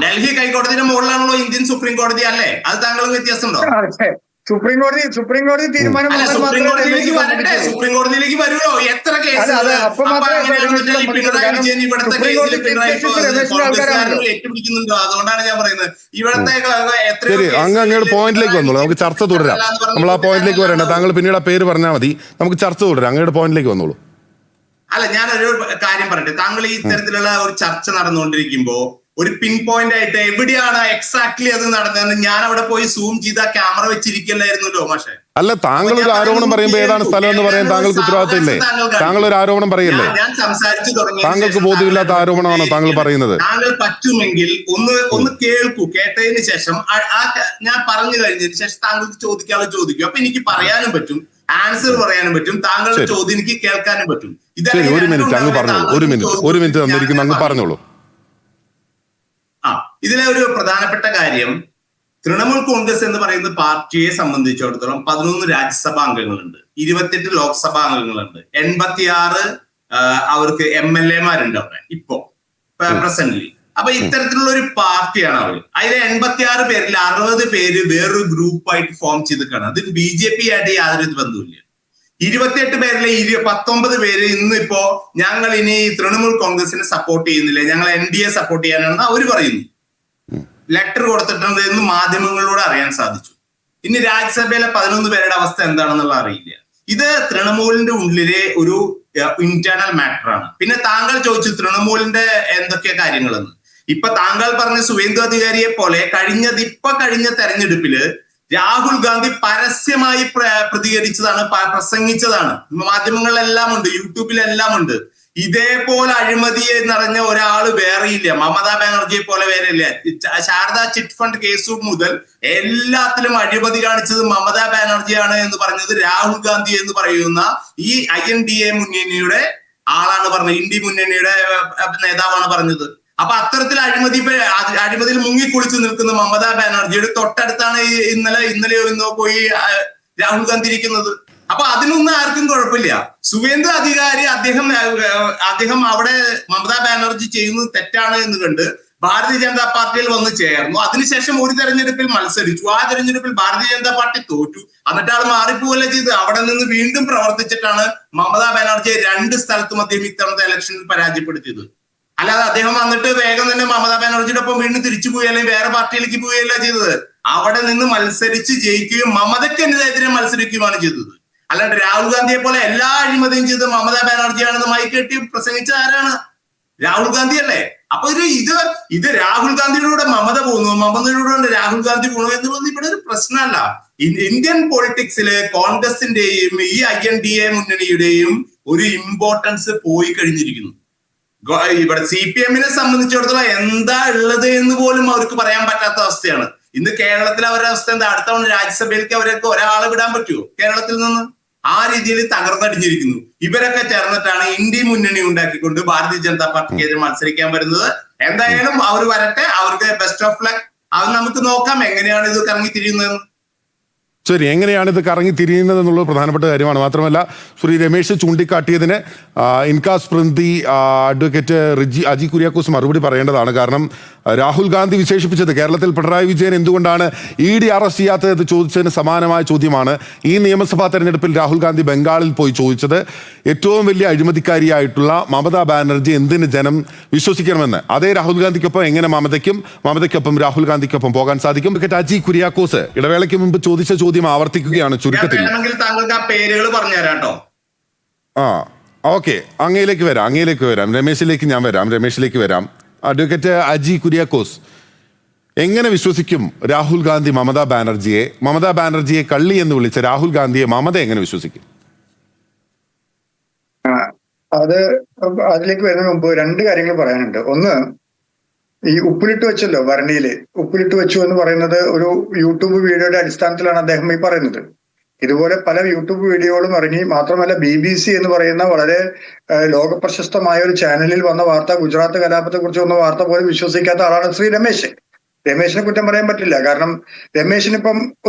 ഡൽഹി ഹൈക്കോടതിയുടെ മുകളിലാണല്ലോ ഇന്ത്യൻ സുപ്രീം കോടതി, അല്ലേ? അത് താങ്കൾ വ്യത്യാസമുണ്ടോ? സുപ്രീം കോടതി തീരുമാനം സുപ്രീം കോടതിയിലേക്ക് വരുമല്ലോ. എത്ര കേസ് ഏറ്റുപിടിക്കുന്നുണ്ടോ? അതുകൊണ്ടാണ് ഞാൻ പറയുന്നത് ഇവിടത്തെ അങ്ങയുടെ പോയിന്റിലേക്ക് വന്നോളൂ, നമുക്ക് ചർച്ച തുടരാം. നമ്മൾ ആ പോയിന്റിലേക്ക് വരണ്ട, താങ്കൾ പിന്നീട് ആ പേര് പറഞ്ഞാൽ മതി, നമുക്ക് ചർച്ച തുടരാം. അങ്ങയുടെ പോയിന്റിലേക്ക് വന്നോളൂ. അല്ല, ഞാനൊരു കാര്യം പറയട്ടെ. താങ്കൾ ഈ ഇത്തരത്തിലുള്ള ഒരു ചർച്ച നടന്നുകൊണ്ടിരിക്കുമ്പോ ഒരു പിൻ പോയിന്റ് ആയിട്ട് എവിടെയാണ് എക്സാക്ട്ലി അത് നടന്നതെന്ന് ഞാൻ അവിടെ പോയി സൂം ചെയ്ത ക്യാമറ വെച്ചിരിക്കില്ലായിരുന്നല്ലോ മാഷെ. അല്ല, താങ്കൾ ഒരു ആരോപണം പറയുമ്പോൾ ഏതാണ് സ്ഥലം എന്ന് പറയാൻ താങ്കൾക്ക് ഉത്തരവാദിത്തം ഇല്ലേ? താങ്കൾ ഒരു ആരോപണം പറയല്ലേ? ഞാൻ സംസാരിച്ചു തുടങ്ങി. താങ്കൾക്ക് ബോധ്യമില്ലാത്ത ആരോപണമാണോ താങ്കൾ പറയുന്നത്? താങ്കൾ പറ്റുമെങ്കിൽ ഒന്ന് കേൾക്കൂ. കേട്ടതിന് ശേഷം ഞാൻ പറഞ്ഞു കഴിഞ്ഞതിന് ശേഷം താങ്കൾക്ക് ചോദിക്കാതെ ചോദിക്കും. അപ്പൊ എനിക്ക് പറയാനും പറ്റും, ആൻസർ പറയാനും പറ്റും, താങ്കളുടെ ചോദ്യം എനിക്ക് കേൾക്കാനും പറ്റും. ഒരു മിനിറ്റ് അങ്ങ് പറഞ്ഞോളൂ. ഒരു മിനിറ്റ് തന്നിരിക്കുന്നു, അങ്ങ് പറഞ്ഞോളൂ. ഇതിലെ ഒരു പ്രധാനപ്പെട്ട കാര്യം, തൃണമൂൽ കോൺഗ്രസ് എന്ന് പറയുന്ന പാർട്ടിയെ സംബന്ധിച്ചിടത്തോളം 11 രാജ്യസഭാ അംഗങ്ങളുണ്ട്, 28 ലോക്സഭാ അംഗങ്ങളുണ്ട്, 86 അവർക്ക് MLA-മാരുണ്ട് അവിടെ ഇപ്പോ പ്രസന്റ്ലി. അപ്പൊ ഇത്തരത്തിലുള്ള ഒരു പാർട്ടിയാണ് അവർ. അതിലെ 86 പേരിൽ 60 പേര് വേറൊരു ഗ്രൂപ്പായിട്ട് ഫോം ചെയ്തിട്ടാണ്. അത് BJP ആയിട്ട് യാതൊരു ബന്ധവുമില്ല. 28 പേരിലെ 19 പേര് ഇന്നിപ്പോ ഞങ്ങൾ ഇനി തൃണമൂൽ കോൺഗ്രസിനെ സപ്പോർട്ട് ചെയ്യുന്നില്ല, ഞങ്ങൾ NDA സപ്പോർട്ട് ചെയ്യാനാണെന്ന് അവർ പറയുന്നു. ലെറ്റർ കൊടുത്തിട്ടുണ്ട് എന്ന് മാധ്യമങ്ങളിലൂടെ അറിയാൻ സാധിച്ചു. ഇനി രാജ്യസഭയിലെ 11 പേരുടെ അവസ്ഥ എന്താണെന്നുള്ള അറിയില്ല. ഇത് തൃണമൂലിന്റെ ഉള്ളിലെ ഒരു ഇന്റേണൽ മാറ്റർ ആണ്. പിന്നെ താങ്കൾ ചോദിച്ചു തൃണമൂലിന്റെ എന്തൊക്കെ കാര്യങ്ങളെന്ന്. ഇപ്പൊ താങ്കൾ പറഞ്ഞ സുവേന്ദു അധികാരിയെ പോലെ കഴിഞ്ഞ തെരഞ്ഞെടുപ്പില് രാഹുൽ ഗാന്ധി പരസ്യമായി പ്രതികരിച്ചതാണ്, പ്രസംഗിച്ചതാണ്. മാധ്യമങ്ങളിലെല്ലാം ഉണ്ട്, യൂട്യൂബിലെല്ലാം ഉണ്ട്. ഇതേപോലെ അഴിമതി നിറഞ്ഞ ഒരാൾ വേറെയില്ല. മമതാ ബാനർജിയെ പോലെ വേറെയില്ല. ശാരദ ചിറ്റ് ഫണ്ട് കേസ് മുതൽ എല്ലാത്തിലും അഴിമതി കാണിച്ചത് മമതാ ബാനർജിയാണ് എന്ന് പറഞ്ഞത് രാഹുൽ ഗാന്ധി എന്ന് പറയുന്ന ഈ INDA മുന്നണിയുടെ ആളാണ് പറഞ്ഞത്, ഇന്ത്യ മുന്നണിയുടെ നേതാവാണ് പറഞ്ഞത്. അപ്പൊ അത്തരത്തിൽ അഴിമതിയിൽ മുങ്ങിക്കുളിച്ച് നിൽക്കുന്ന മമതാ ബാനർജിയുടെ തൊട്ടടുത്താണ് ഇന്നലെയോ ഇന്നോ പോയി രാഹുൽ ഗാന്ധി ഇരിക്കുന്നത്. അപ്പൊ അതിനൊന്നും ആർക്കും കുഴപ്പമില്ല. സുവേന്ദു അധികാരി അദ്ദേഹം അവിടെ മമതാ ബാനർജി ചെയ്യുന്നത് തെറ്റാണ് എന്ന് കണ്ട് ഭാരതീയ ജനതാ പാർട്ടിയിൽ വന്ന് ചേർന്നു. അതിനുശേഷം ഒരു തെരഞ്ഞെടുപ്പിൽ മത്സരിച്ചു. ആ തെരഞ്ഞെടുപ്പിൽ ഭാരതീയ ജനതാ പാർട്ടി തോറ്റു. എന്നിട്ട് ആൾ മാറിപ്പോവല്ലേ ചെയ്ത്. അവിടെ നിന്ന് വീണ്ടും പ്രവർത്തിച്ചിട്ടാണ് മമതാ ബാനർജിയെ 2 സ്ഥലത്തും അദ്ദേഹം ഇത്തവണത്തെ ഇലക്ഷനിൽ പരാജയപ്പെടുത്തിയത്. അല്ലാതെ അദ്ദേഹം വന്നിട്ട് വേഗം തന്നെ മമതാ ബാനർജിയുടെ ഒപ്പം വീണ്ടും തിരിച്ചു പോയി അല്ലെങ്കിൽ വേറെ പാർട്ടിയിലേക്ക് പോവുകയല്ല ചെയ്തത്. അവിടെ നിന്ന് മത്സരിച്ച് ജയിക്കുകയും മമതയ്ക്കെതിരെ മത്സരിക്കുകയുമാണ് ചെയ്തത്. അല്ലാണ്ട് രാഹുൽ ഗാന്ധിയെ പോലെ എല്ലാ അഴിമതിയും ചെയ്ത് മമതാ ബാനർജിയാണെന്ന് മൈക്കെട്ടി പ്രസംഗിച്ച ആരാണ്? രാഹുൽ ഗാന്ധി അല്ലേ? അപ്പൊ ഇത് രാഹുൽ ഗാന്ധിയുടെ മമത പോകുന്നു, മമതയുടെ രാഹുൽ ഗാന്ധി പോകുന്നു എന്നുള്ളത് ഇവിടെ ഒരു പ്രശ്നമല്ല. ഇന്ത്യൻ പൊളിറ്റിക്സില് കോൺഗ്രസിന്റെയും ഈ INDA മുന്നണിയുടെയും ഒരു ഇമ്പോർട്ടൻസ് പോയി കഴിഞ്ഞിരിക്കുന്നു. ഇവിടെ CPM-നെ സംബന്ധിച്ചിടത്തോളം എന്താ ഉള്ളത് എന്ന് പോലും അവർക്ക് പറയാൻ പറ്റാത്ത അവസ്ഥയാണ്. ഇന്ന് കേരളത്തിലെ അവരുടെ അവസ്ഥ എന്താ? അടുത്ത തവണ രാജ്യസഭയിലേക്ക് അവരൊക്കെ ഒരാളെ വിടാൻ പറ്റുമോ കേരളത്തിൽ നിന്ന്? ആ രീതിയിൽ തകർന്നടിഞ്ഞിരിക്കുന്നു. ഇവരൊക്കെ ചേർന്നിട്ടാണ് ഇന്ത്യ മുന്നണി ഉണ്ടാക്കിക്കൊണ്ട് ഭാരതീയ ജനതാ പാർട്ടിക്കെതിരെ മത്സരിക്കാൻ വരുന്നത്. എന്തായാലും അവർ വരട്ടെ, അവർക്ക് ബെസ്റ്റ് ഓഫ് ലക്ക്. അത് നമുക്ക് നോക്കാം എങ്ങനെയാണ് ഇത് കറങ്ങി തിരിയുന്നതെന്ന്. ശരി, എങ്ങനെയാണ് ഇത് കറങ്ങി തിരിയുന്നത് എന്നുള്ളത് പ്രധാനപ്പെട്ട കാര്യമാണ്. മാത്രമല്ല ശ്രീ രമേശ് ചൂണ്ടിക്കാട്ടിയതിന് ഇൻകാസ് പ്രതിനിധി അഡ്വക്കേറ്റ് അജി കുര്യാക്കോസ് മറുപടി പറയേണ്ടതാണ്. കാരണം രാഹുൽ ഗാന്ധി വിശേഷിപ്പിച്ചത് കേരളത്തിൽ പിണറായി വിജയൻ എന്തുകൊണ്ടാണ് ED അറസ്റ്റ് ചെയ്യാത്തത് ചോദിച്ചതിന് സമാനമായ ചോദ്യമാണ് ഈ നിയമസഭാ തെരഞ്ഞെടുപ്പിൽ രാഹുൽ ഗാന്ധി ബംഗാളിൽ പോയി ചോദിച്ചത്. ഏറ്റവും വലിയ അഴിമതിക്കാരിയായിട്ടുള്ള മമതാ ബാനർജി എന്തിന് ജനം വിശ്വസിക്കണമെന്ന്. അതേ രാഹുൽ ഗാന്ധിക്കൊപ്പം എങ്ങനെ മമതയ്ക്കൊപ്പം രാഹുൽ ഗാന്ധിക്കൊപ്പം പോകാൻ സാധിക്കും? അജി കുര്യാക്കോസ് ഇടവേളയ്ക്ക് മുമ്പ് ചോദിച്ച ചോദ്യം ആവർത്തിക്കുകയാണ് ചുരുക്കത്തിൽ. താങ്കൾക്ക് ആ പേരുകൾ പറഞ്ഞുതരാട്ടോ. ഓക്കെ, അങ്ങയിലേക്ക് വരാം. രമേശിലേക്ക് വരാം. അഡ്വക്കേറ്റ് അജി കുര്യാക്കോസ്, എങ്ങനെ വിശ്വസിക്കും രാഹുൽ ഗാന്ധി മമതാ ബാനർജിയെ കള്ളി എന്ന് വിളിച്ച രാഹുൽ ഗാന്ധിയെ മമത എങ്ങനെ വിശ്വസിക്കും? അതിലേക്ക് വരുന്നതിന് മുമ്പ് 2 കാര്യങ്ങൾ പറയാനുണ്ട്. ഒന്ന്, ഈ ഉപ്പിലിട്ട് വെച്ചല്ലോ ഭരണിയില്, ഉപ്പിലിട്ട് വെച്ചു എന്ന് പറയുന്നത് ഒരു യൂട്യൂബ് വീഡിയോയുടെ അടിസ്ഥാനത്തിലാണ് അദ്ദേഹം ഈ പറയുന്നത്. ഇതുപോലെ പല യൂട്യൂബ് വീഡിയോകളും ഇറങ്ങി. മാത്രമല്ല BBC എന്ന് പറയുന്ന വളരെ ലോകപ്രശസ്തമായ ഒരു ചാനലിൽ വന്ന വാർത്ത, ഗുജറാത്ത് കലാപത്തെ കുറിച്ച് വന്ന വാർത്ത പോലും വിശ്വസിക്കാത്ത ആളാണ് ശ്രീ രമേശ്. രമേശിനെ കുറ്റം പറയാൻ പറ്റില്ല. കാരണം രമേശിനിപ്പം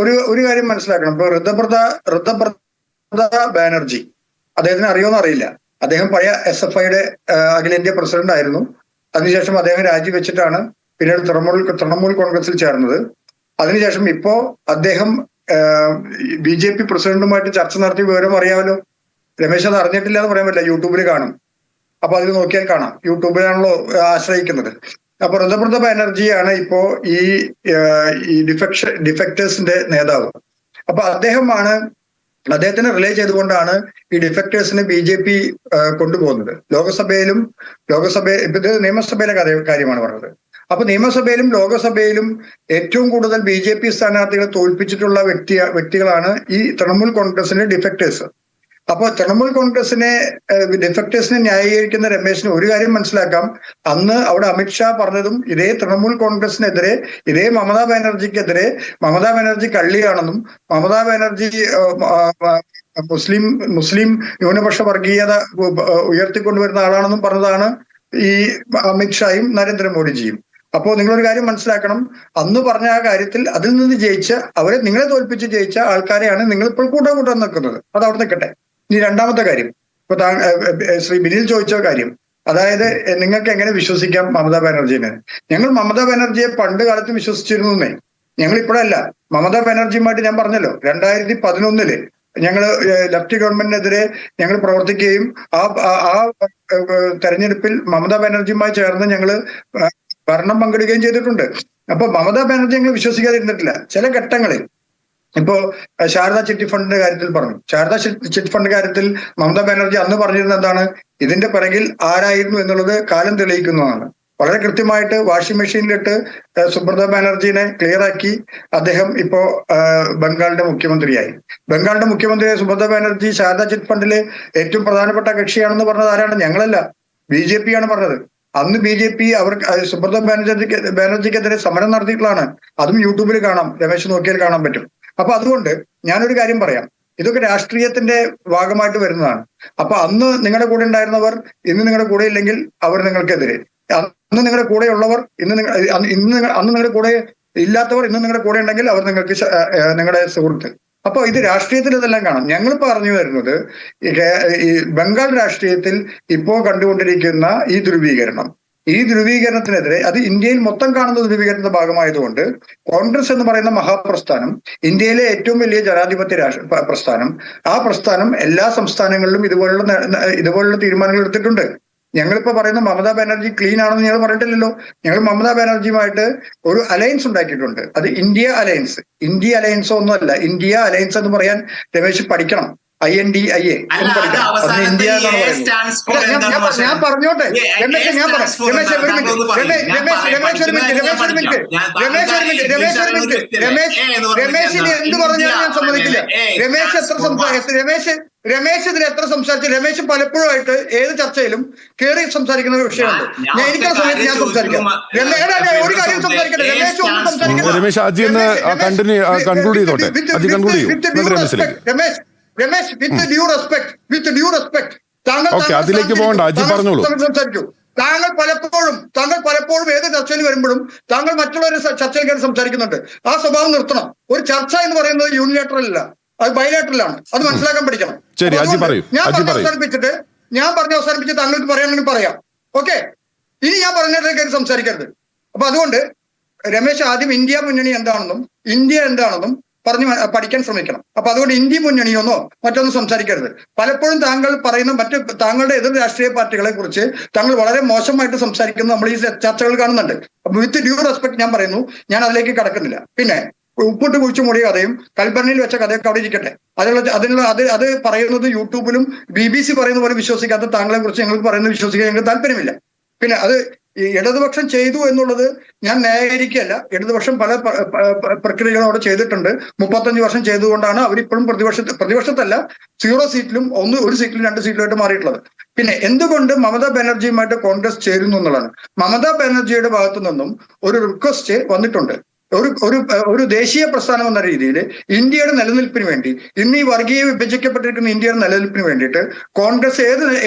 ഒരു കാര്യം മനസ്സിലാക്കണം. ഇപ്പൊ ഋതപ്രത ബാനർജി, അദ്ദേഹത്തിന് അറിയോന്ന് അറിയില്ല. അദ്ദേഹം പഴയ SFIയുടെ അഖിലേന്ത്യാ പ്രസിഡന്റ് ആയിരുന്നു. അതിനുശേഷം അദ്ദേഹം രാജിവെച്ചിട്ടാണ് പിന്നീട് തൃണമൂൽ കോൺഗ്രസിൽ ചേർന്നത്. അതിനുശേഷം ഇപ്പോ അദ്ദേഹം BJP പ്രസിഡന്റുമായിട്ട് ചർച്ച നടത്തിയ വിവരം അറിയാമല്ലോ. രമേശ് അത് അറിഞ്ഞിട്ടില്ല എന്ന് പറയാൻ പറ്റില്ല. യൂട്യൂബിൽ കാണും. അപ്പൊ അതിൽ നോക്കിയാൽ കാണാം. യൂട്യൂബിലാണല്ലോ ആശ്രയിക്കുന്നത്. അപ്പൊ ഋതപ്രത ബാനർജിയാണ് ഇപ്പോ ഈ ഡിഫക്ടേഴ്സിന്റെ നേതാവ്. അപ്പൊ അദ്ദേഹത്തിനെ റിലേ ചെയ്തുകൊണ്ടാണ് ഈ ഡിഫക്ടേഴ്സിനെ BJP കൊണ്ടുപോകുന്നത്. ഇത് നിയമസഭയിലെ കാര്യമാണ് പറഞ്ഞത്. അപ്പൊ നിയമസഭയിലും ലോകസഭയിലും ഏറ്റവും കൂടുതൽ BJP സ്ഥാനാർത്ഥികളെ തോൽപ്പിച്ചിട്ടുള്ള വ്യക്തികളാണ് ഈ തൃണമൂൽ കോൺഗ്രസിന്റെ ഡിഫക്ടേഴ്സ്. അപ്പൊ തൃണമൂൽ ഡിഫക്ടേഴ്സിനെ ന്യായീകരിക്കുന്ന രമേശിന് ഒരു കാര്യം മനസ്സിലാക്കാം. അന്ന് അവിടെ അമിത്ഷാ പറഞ്ഞതും ഇതേ തൃണമൂൽ കോൺഗ്രസിനെതിരെ, ഇതേ മമതാ ബാനർജിക്കെതിരെ മമതാ ബാനർജി കള്ളിയാണെന്നും മമതാ ബാനർജി മുസ്ലിം ന്യൂനപക്ഷ വർഗീയത ഉയർത്തിക്കൊണ്ടുവരുന്ന ആളാണെന്നും പറഞ്ഞതാണ് ഈ അമിത്ഷായും നരേന്ദ്രമോദിജിയും. അപ്പോ നിങ്ങളൊരു കാര്യം മനസ്സിലാക്കണം. അന്ന് പറഞ്ഞ ആ കാര്യത്തിൽ അതിൽ നിന്ന് നിങ്ങളെ തോൽപ്പിച്ച് ജയിച്ച ആൾക്കാരെയാണ് നിങ്ങൾ ഇപ്പോൾ കൂട്ടാൻ നിൽക്കുന്നത്. അത് അവിടെ നിൽക്കട്ടെ. ഇനി രണ്ടാമത്തെ കാര്യം, ഇപ്പൊ ശ്രീ ബിനിൽ ചോദിച്ച കാര്യം, അതായത് നിങ്ങൾക്ക് എങ്ങനെ വിശ്വസിക്കാം മമതാ ബാനർജിനെ? ഞങ്ങൾ മമതാ ബാനർജിയെ പണ്ട് കാലത്ത് വിശ്വസിച്ചിരുന്നേ. ഞങ്ങൾ ഇപ്പോഴല്ല. മമതാ ബാനർജിയുമായിട്ട് ഞാൻ പറഞ്ഞല്ലോ, 2011 ഞങ്ങള് ലെഫ്റ്റ് ഗവൺമെന്റിനെതിരെ ഞങ്ങൾ പ്രവർത്തിക്കുകയും ആ തെരഞ്ഞെടുപ്പിൽ മമതാ ബാനർജിയുമായി ചേർന്ന് ഞങ്ങള് ഭരണം പങ്കിടുകയും ചെയ്തിട്ടുണ്ട്. അപ്പൊ മമതാ ബാനർജി ഞങ്ങൾ വിശ്വസിക്കാതിരുന്നിട്ടില്ല. ചില ഘട്ടങ്ങളിൽ ഇപ്പോ ശാരദാ ചിട്ടി ഫണ്ടിന്റെ കാര്യത്തിൽ പറഞ്ഞു. ശാരദാ ചിട്ടി ഫണ്ട് കാര്യത്തിൽ മമതാ ബാനർജി അന്ന് പറഞ്ഞിരുന്നത് എന്താണ്? ഇതിന്റെ പിറകിൽ ആരായിരുന്നു എന്നുള്ളത് കാലം തെളിയിക്കുന്നതാണ്. വളരെ കൃത്യമായിട്ട് വാഷിംഗ് മെഷീനിലിട്ട് സുബ്രത ബാനർജിനെ ക്ലിയറാക്കി അദ്ദേഹം ഇപ്പോ ബംഗാളിന്റെ മുഖ്യമന്ത്രിയായി. ബംഗാളിന്റെ മുഖ്യമന്ത്രിയായ സുബ്രത ബാനർജി ശാരദാ ചിറ്റ് ഫണ്ടിലെ ഏറ്റവും പ്രധാനപ്പെട്ട കക്ഷിയാണെന്ന് പറഞ്ഞത് ആരാണ്? ഞങ്ങളല്ല, BJP ആണ് പറഞ്ഞത്. അന്ന് BJP സുബ്രത ബാനർജിക്കെതിരെ സമരം നടത്തിയിട്ടുള്ളതാണ്. അതും യൂട്യൂബിൽ കാണാം, രമേശ് നോക്കിയാൽ കാണാൻ പറ്റും. അപ്പൊ അതുകൊണ്ട് ഞാനൊരു കാര്യം പറയാം. ഇതൊക്കെ രാഷ്ട്രീയത്തിന്റെ ഭാഗമായിട്ട് വരുന്നതാണ്. അപ്പൊ അന്ന് നിങ്ങളുടെ കൂടെ ഉണ്ടായിരുന്നവർ ഇന്ന് നിങ്ങളുടെ കൂടെ ഇല്ലെങ്കിൽ അവർ നിങ്ങൾക്കെതിരെ, അന്ന് നിങ്ങളുടെ കൂടെയുള്ളവർ അന്ന് നിങ്ങളുടെ കൂടെ ഇല്ലാത്തവർ ഇന്ന് നിങ്ങളുടെ കൂടെ ഉണ്ടെങ്കിൽ അവർ നിങ്ങളുടെ സുഹൃത്ത്. അപ്പൊ ഇത് രാഷ്ട്രീയത്തിൽ ഇതെല്ലാം കാണാം. ഞങ്ങൾ പറഞ്ഞു വരുന്നത് ഈ ബംഗാൾ രാഷ്ട്രീയത്തിൽ ഇപ്പോ കണ്ടുകൊണ്ടിരിക്കുന്ന ഈ ധ്രുവീകരണം, ഈ ധ്രുവീകരണത്തിനെതിരെ, അത് ഇന്ത്യയിൽ മൊത്തം കാണുന്ന ധ്രുവീകരണത്തിന്റെ ഭാഗമായതുകൊണ്ട് കോൺഗ്രസ് എന്ന് പറയുന്ന മഹാപ്രസ്ഥാനം, ഇന്ത്യയിലെ ഏറ്റവും വലിയ ജനാധിപത്യ പ്രസ്ഥാനം, ആ പ്രസ്ഥാനം എല്ലാ സംസ്ഥാനങ്ങളിലും ഇതുപോലുള്ള തീരുമാനങ്ങൾ എടുത്തിട്ടുണ്ട്. ഞങ്ങളിപ്പോ പറയുന്ന മമതാ ബാനർജി ക്ലീൻ ആണെന്ന് ഞങ്ങൾ പറഞ്ഞിട്ടില്ലല്ലോ. ഞങ്ങൾ മമതാ ബാനർജിയുമായിട്ട് ഒരു അലയൻസ് ഉണ്ടാക്കിയിട്ടുണ്ട്. അത് ഇന്ത്യ അലയൻസ്. ഇന്ത്യ അലയൻസോ ഒന്നുമല്ല, ഇന്ത്യ അലയൻസ് എന്ന് പറയാൻ രമേശ് പഠിക്കണം. INDIA ഇന്ത്യ എന്നാണ് പറയുന്നത്. ഞാൻ പറഞ്ഞോട്ടെ രമേശ്, രമേശിന് എന്ത് പറഞ്ഞാലും ഞാൻ സമ്മതിക്കില്ല. രമേശ് ഇതിൽ എത്ര സംസാരിച്ചു? രമേശ് പലപ്പോഴുമായിട്ട് ഏത് ചർച്ചയിലും കയറി സംസാരിക്കുന്ന ഒരു വിഷയമുണ്ട്. ഞാൻ എനിക്കുള്ള സമയത്ത് ഞാൻ സംസാരിക്കാം. ഒരു കാര്യം സംസാരിക്കട്ടെ. രമേശ് വിത്ത് ഡ്യൂ റെസ്പെക്ട് അതിലേക്ക് പോകണ്ട, അജി പറഞ്ഞോളൂ. സംസാരിക്കൂ. താങ്കൾ പലപ്പോഴും ഏത് ചർച്ചയിൽ വരുമ്പോഴും താങ്കൾ മറ്റുള്ളവരുടെ ചർച്ചയിൽ കയറി സംസാരിക്കുന്നുണ്ട്. ആ സ്വഭാവം നിർത്തണം. ഒരു ചർച്ച എന്ന് പറയുന്നത് യൂണിലാറ്ററൽ അല്ല, അത് ബൈലാറ്ററലാണ്. അത് മനസ്സിലാക്കാൻ പഠിക്കണം. ഞാൻ പറഞ്ഞ് അവസാനിപ്പിച്ച് താങ്കൾക്ക് പറയാണെങ്കിൽ പറയാം. ഓക്കെ, ഇനി ഞാൻ പറഞ്ഞിട്ട് കയറി സംസാരിക്കരുത്. അപ്പൊ അതുകൊണ്ട് രമേശ് ആദ്യം ഇന്ത്യ മുന്നണി എന്താണെന്നും ഇന്ത്യ എന്താണെന്നും പറഞ്ഞ് പഠിക്കാൻ ശ്രമിക്കണം. അപ്പൊ അതുകൊണ്ട് ഇന്ത്യ മുന്നണിയൊന്നോ മറ്റൊന്നും സംസാരിക്കരുത്. പലപ്പോഴും താങ്കൾ പറയുന്ന താങ്കളുടെ എതിർ രാഷ്ട്രീയ പാർട്ടികളെ കുറിച്ച് താങ്കൾ വളരെ മോശമായിട്ട് സംസാരിക്കുന്നത് നമ്മൾ ഈ ചർച്ചകൾ കാണുന്നുണ്ട്. അപ്പൊ വിത്ത് ഡ്യൂ റെസ്പെക്ട് ഞാൻ പറയുന്നു, ഞാൻ അതിലേക്ക് കടക്കുന്നില്ല. പിന്നെ ഉപ്പിട്ട് കുഴിച്ചു മൂടിയ കഥയും കൽബർണിയിൽ വെച്ച കഥയൊക്കെ അവിടെ ഇരിക്കട്ടെ. അത് പറയുന്നത് യൂട്യൂബിലും BBC പറയുന്ന പോലെ വിശ്വസിക്കാത്ത താങ്കളെ കുറിച്ച് ഞങ്ങൾക്ക് പറയുന്നത് വിശ്വസിക്കാൻ ഞങ്ങൾക്ക് താല്പര്യമില്ല. പിന്നെ അത് ഇടതുപക്ഷം ചെയ്തു എന്നുള്ളത് ഞാൻ ന്യായീകരിക്കുകയല്ല. ഇടതുപക്ഷം പല പ്രക്രിയകളും അവിടെ ചെയ്തിട്ടുണ്ട്. 35 വർഷം ചെയ്തുകൊണ്ടാണ് അവരിപ്പോഴും പ്രതിപക്ഷത്തല്ല, 0 സീറ്റിലും 1 സീറ്റിലും 2 സീറ്റിലുമായിട്ട് മാറിയിട്ടുള്ളത്. പിന്നെ എന്തുകൊണ്ട് മമതാ ബാനർജിയുമായിട്ട് കോൺഗ്രസ് ചേരുന്നു എന്നുള്ളതാണ്. മമതാ ബാനർജിയുടെ ഭാഗത്തു നിന്നും ഒരു റിക്വസ്റ്റ് വന്നിട്ടുണ്ട്. ഒരു ദേശീയ പ്രസ്ഥാനം എന്ന രീതിയിൽ ഇന്ത്യയുടെ നിലനിൽപ്പിന് വേണ്ടി, ഇന്ന് ഈ വർഗീയ വിഭജിക്കപ്പെട്ടിരിക്കുന്ന ഇന്ത്യയുടെ നിലനിൽപ്പിന് വേണ്ടിയിട്ട് കോൺഗ്രസ്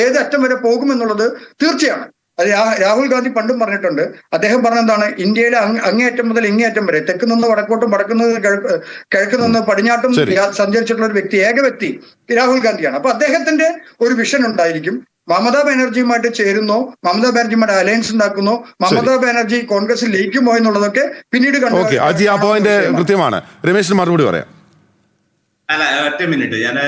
ഏത് അറ്റം വരെ പോകുമെന്നുള്ളത് തീർച്ചയാണ്. അത് രാഹുൽ ഗാന്ധി പണ്ടും പറഞ്ഞിട്ടുണ്ട്. അദ്ദേഹം പറഞ്ഞെന്താണ്, ഇന്ത്യയിലെ അങ്ങേയറ്റം മുതൽ ഇങ്ങേയറ്റം വരെ, തെക്ക് നിന്ന് വടക്കോട്ടും വടക്ക് നിന്ന് കിഴക്ക് നിന്ന് പടിഞ്ഞാട്ടും സഞ്ചരിച്ചിട്ടുള്ള ഒരു ഏക വ്യക്തി രാഹുൽ ഗാന്ധിയാണ്. അപ്പൊ അദ്ദേഹത്തിന്റെ ഒരു വിഷൻ ഉണ്ടായിരിക്കും. മമതാ ബാനർജിയുമായിട്ട് ചേരുന്നോ, മമതാ ബാനർജിയുമായിട്ട് അലയൻസ് ഉണ്ടാക്കുന്നോ, മമതാ ബാനർജി കോൺഗ്രസിൽ ലയിക്കുമോ എന്നുള്ളതൊക്കെ പിന്നീട് കൃത്യമാണ്. രമേശിന് മറുപടി പറയാം. അല്ല, ഒറ്റ മിനിറ്റ്. ഞാൻ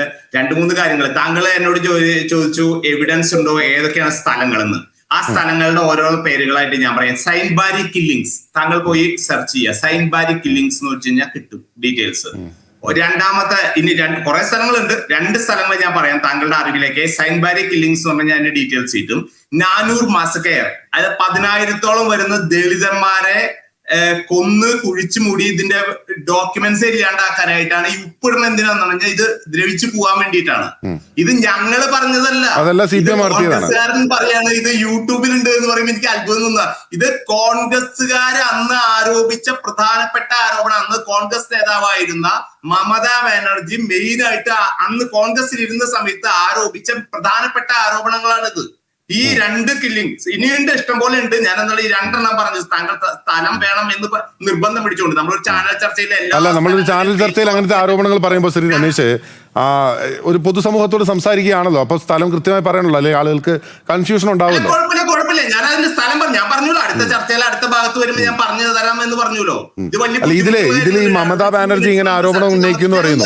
2-3 കാര്യങ്ങൾ താങ്കൾ എന്നോട് ചോദിച്ചു എവിഡൻസ് ഉണ്ടോ, ഏതൊക്കെയാണ് സ്ഥലങ്ങളെന്ന്. ആ സ്ഥലങ്ങളുടെ ഓരോ പേരുകളായിട്ട് ഞാൻ പറയാം. സൈൻബാരി കില്ലിങ്സ് താങ്കൾ പോയി സെർച്ച് ചെയ്യുക. സൈൻബാരി കില്ലിങ്സ് എന്ന് വെച്ച് കഴിഞ്ഞാൽ കിട്ടും ഡീറ്റെയിൽസ്. രണ്ടാമത്തെ ഇനി കുറെ സ്ഥലങ്ങളുണ്ട്. 2 സ്ഥലങ്ങൾ ഞാൻ പറയാം താങ്കളുടെ അറിവിലേക്ക്. സൈൻബാരി കില്ലിങ്സ് എന്ന് പറഞ്ഞാൽ അതിന്റെ ഡീറ്റെയിൽസ് കിട്ടും. നാനൂർ മാസക്കെയർ, അതായത് 10,000-ഓളം വരുന്ന ദളിതന്മാരെ കൊന്ന് കുഴിച്ചു മൂടി ഇതിന്റെ ഡോക്യുമെന്റ്സ് ഇല്ലാണ്ടാക്കാനായിട്ടാണ്. ഈ ഉപ്പിടുന്ന എന്തിനാന്ന് പറഞ്ഞാൽ ഇത് ദ്രവിച്ചു പോകാൻ വേണ്ടിയിട്ടാണ്. ഇത് ഞങ്ങള് പറഞ്ഞതല്ല, കോൺഗ്രസ്സുകാരൻ പറയാണ്. ഇത് യൂട്യൂബിലുണ്ട് എന്ന് പറയുമ്പോൾ എനിക്ക് അത്ഭുതം തോന്നുക. ഇത് കോൺഗ്രസ്സുകാര് അന്ന് ആരോപിച്ച പ്രധാനപ്പെട്ട ആരോപണം. അന്ന് കോൺഗ്രസ് നേതാവായിരുന്ന മമതാ ബാനർജി മെയിൻ ആയിട്ട് അന്ന് കോൺഗ്രസിൽ ഇരുന്ന സമയത്ത് ആരോപിച്ച പ്രധാനപ്പെട്ട ആരോപണങ്ങളാണിത്. ഈ 2 കില്ലിങ്സ് ഇനിയുണ്ട്, ഇഷ്ടം പോലെ ഉണ്ട്. ഞാൻ എന്നുള്ള ഈ 2 പറഞ്ഞു. താങ്കൾ സ്ഥലം വേണം എന്ന് നിർബന്ധം പിടിച്ചുകൊണ്ട് നമ്മളൊരു ചാനൽ ചർച്ചയിൽ അങ്ങനത്തെ ആരോപണങ്ങൾ പറയുമ്പോൾ ശ്രീ രമേശ് ഒരു പൊതുസമൂഹത്തോട് സംസാരിക്കുകയാണല്ലോ. അപ്പൊ സ്ഥലം കൃത്യമായി പറയണല്ലോ, അല്ലെ ആളുകൾക്ക് കൺഫ്യൂഷൻ ഉണ്ടാവുമല്ലോ. കുഴപ്പമില്ല, ഞാൻ അതിന്റെ സ്ഥലം പറഞ്ഞു. ഞാൻ പറഞ്ഞല്ലോ, അടുത്ത ചർച്ചയിൽ അടുത്ത ഭാഗത്ത് വരുമ്പോൾ ഞാൻ പറഞ്ഞു തരാം എന്ന് പറഞ്ഞല്ലോ. ഇതില് ഈ മമതാ ബാനർജി ഇങ്ങനെ ആരോപണം ഉന്നയിക്കുന്നു പറയുന്നു.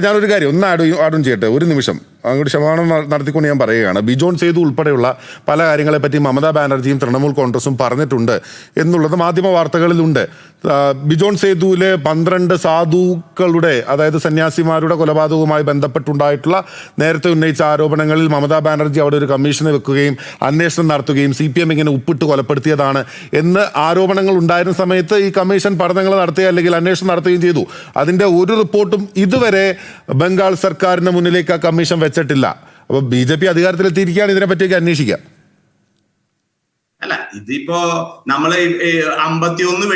ഞാനൊരു കാര്യം ഒന്ന് ആഡും ചെയ്യട്ടെ, ഒരു നിമിഷം അങ്ങോട്ട് ക്ഷമാപണം നടത്തിക്കൊണ്ട് ഞാൻ പറയുകയാണ്. ബിജോൺ സേതു ഉൾപ്പെടെയുള്ള പല കാര്യങ്ങളെ പറ്റി മമതാ ബാനർജിയും തൃണമൂൽ കോൺഗ്രസും പറഞ്ഞിട്ടുണ്ട് എന്നുള്ളത് മാധ്യമ വാർത്തകളിലുണ്ട്. ബിജോൺ സേതുവിലെ 12 സാധുക്കളുടെ, അതായത് സന്യാസിമാരുടെ കൊലപാതകവുമായി ബന്ധപ്പെട്ടുണ്ടായിട്ടുള്ള നേരത്തെ ഉന്നയിച്ച ആരോപണങ്ങളിൽ മമതാ ബാനർജി അവിടെ ഒരു കമ്മീഷനെ വെക്കുകയും അന്വേഷണം നടത്തുകയും CPM ഇങ്ങനെ ഉപ്പിട്ട് കൊലപ്പെടുത്തിയതാണ് എന്ന് ആരോപണങ്ങൾ ഉണ്ടായിരുന്ന സമയത്ത് ഈ കമ്മീഷൻ പഠനങ്ങൾ നടത്തുക അല്ലെങ്കിൽ അന്വേഷണം നടത്തുകയും ചെയ്തു. അതിന്റെ ഒരു റിപ്പോർട്ടും ഇതുവരെ ബംഗാൾ സർക്കാരിന് മുന്നിലേക്ക് ആ കമ്മീഷൻ വെച്ചിട്ടില്ല. അപ്പൊ BJP അധികാരത്തിലെത്തിയിരിക്കുകയാണ്, ഇതിനെ പറ്റിയൊക്കെ അന്വേഷിക്കാം. അല്ല, ഇതിപ്പോ നമ്മള് 51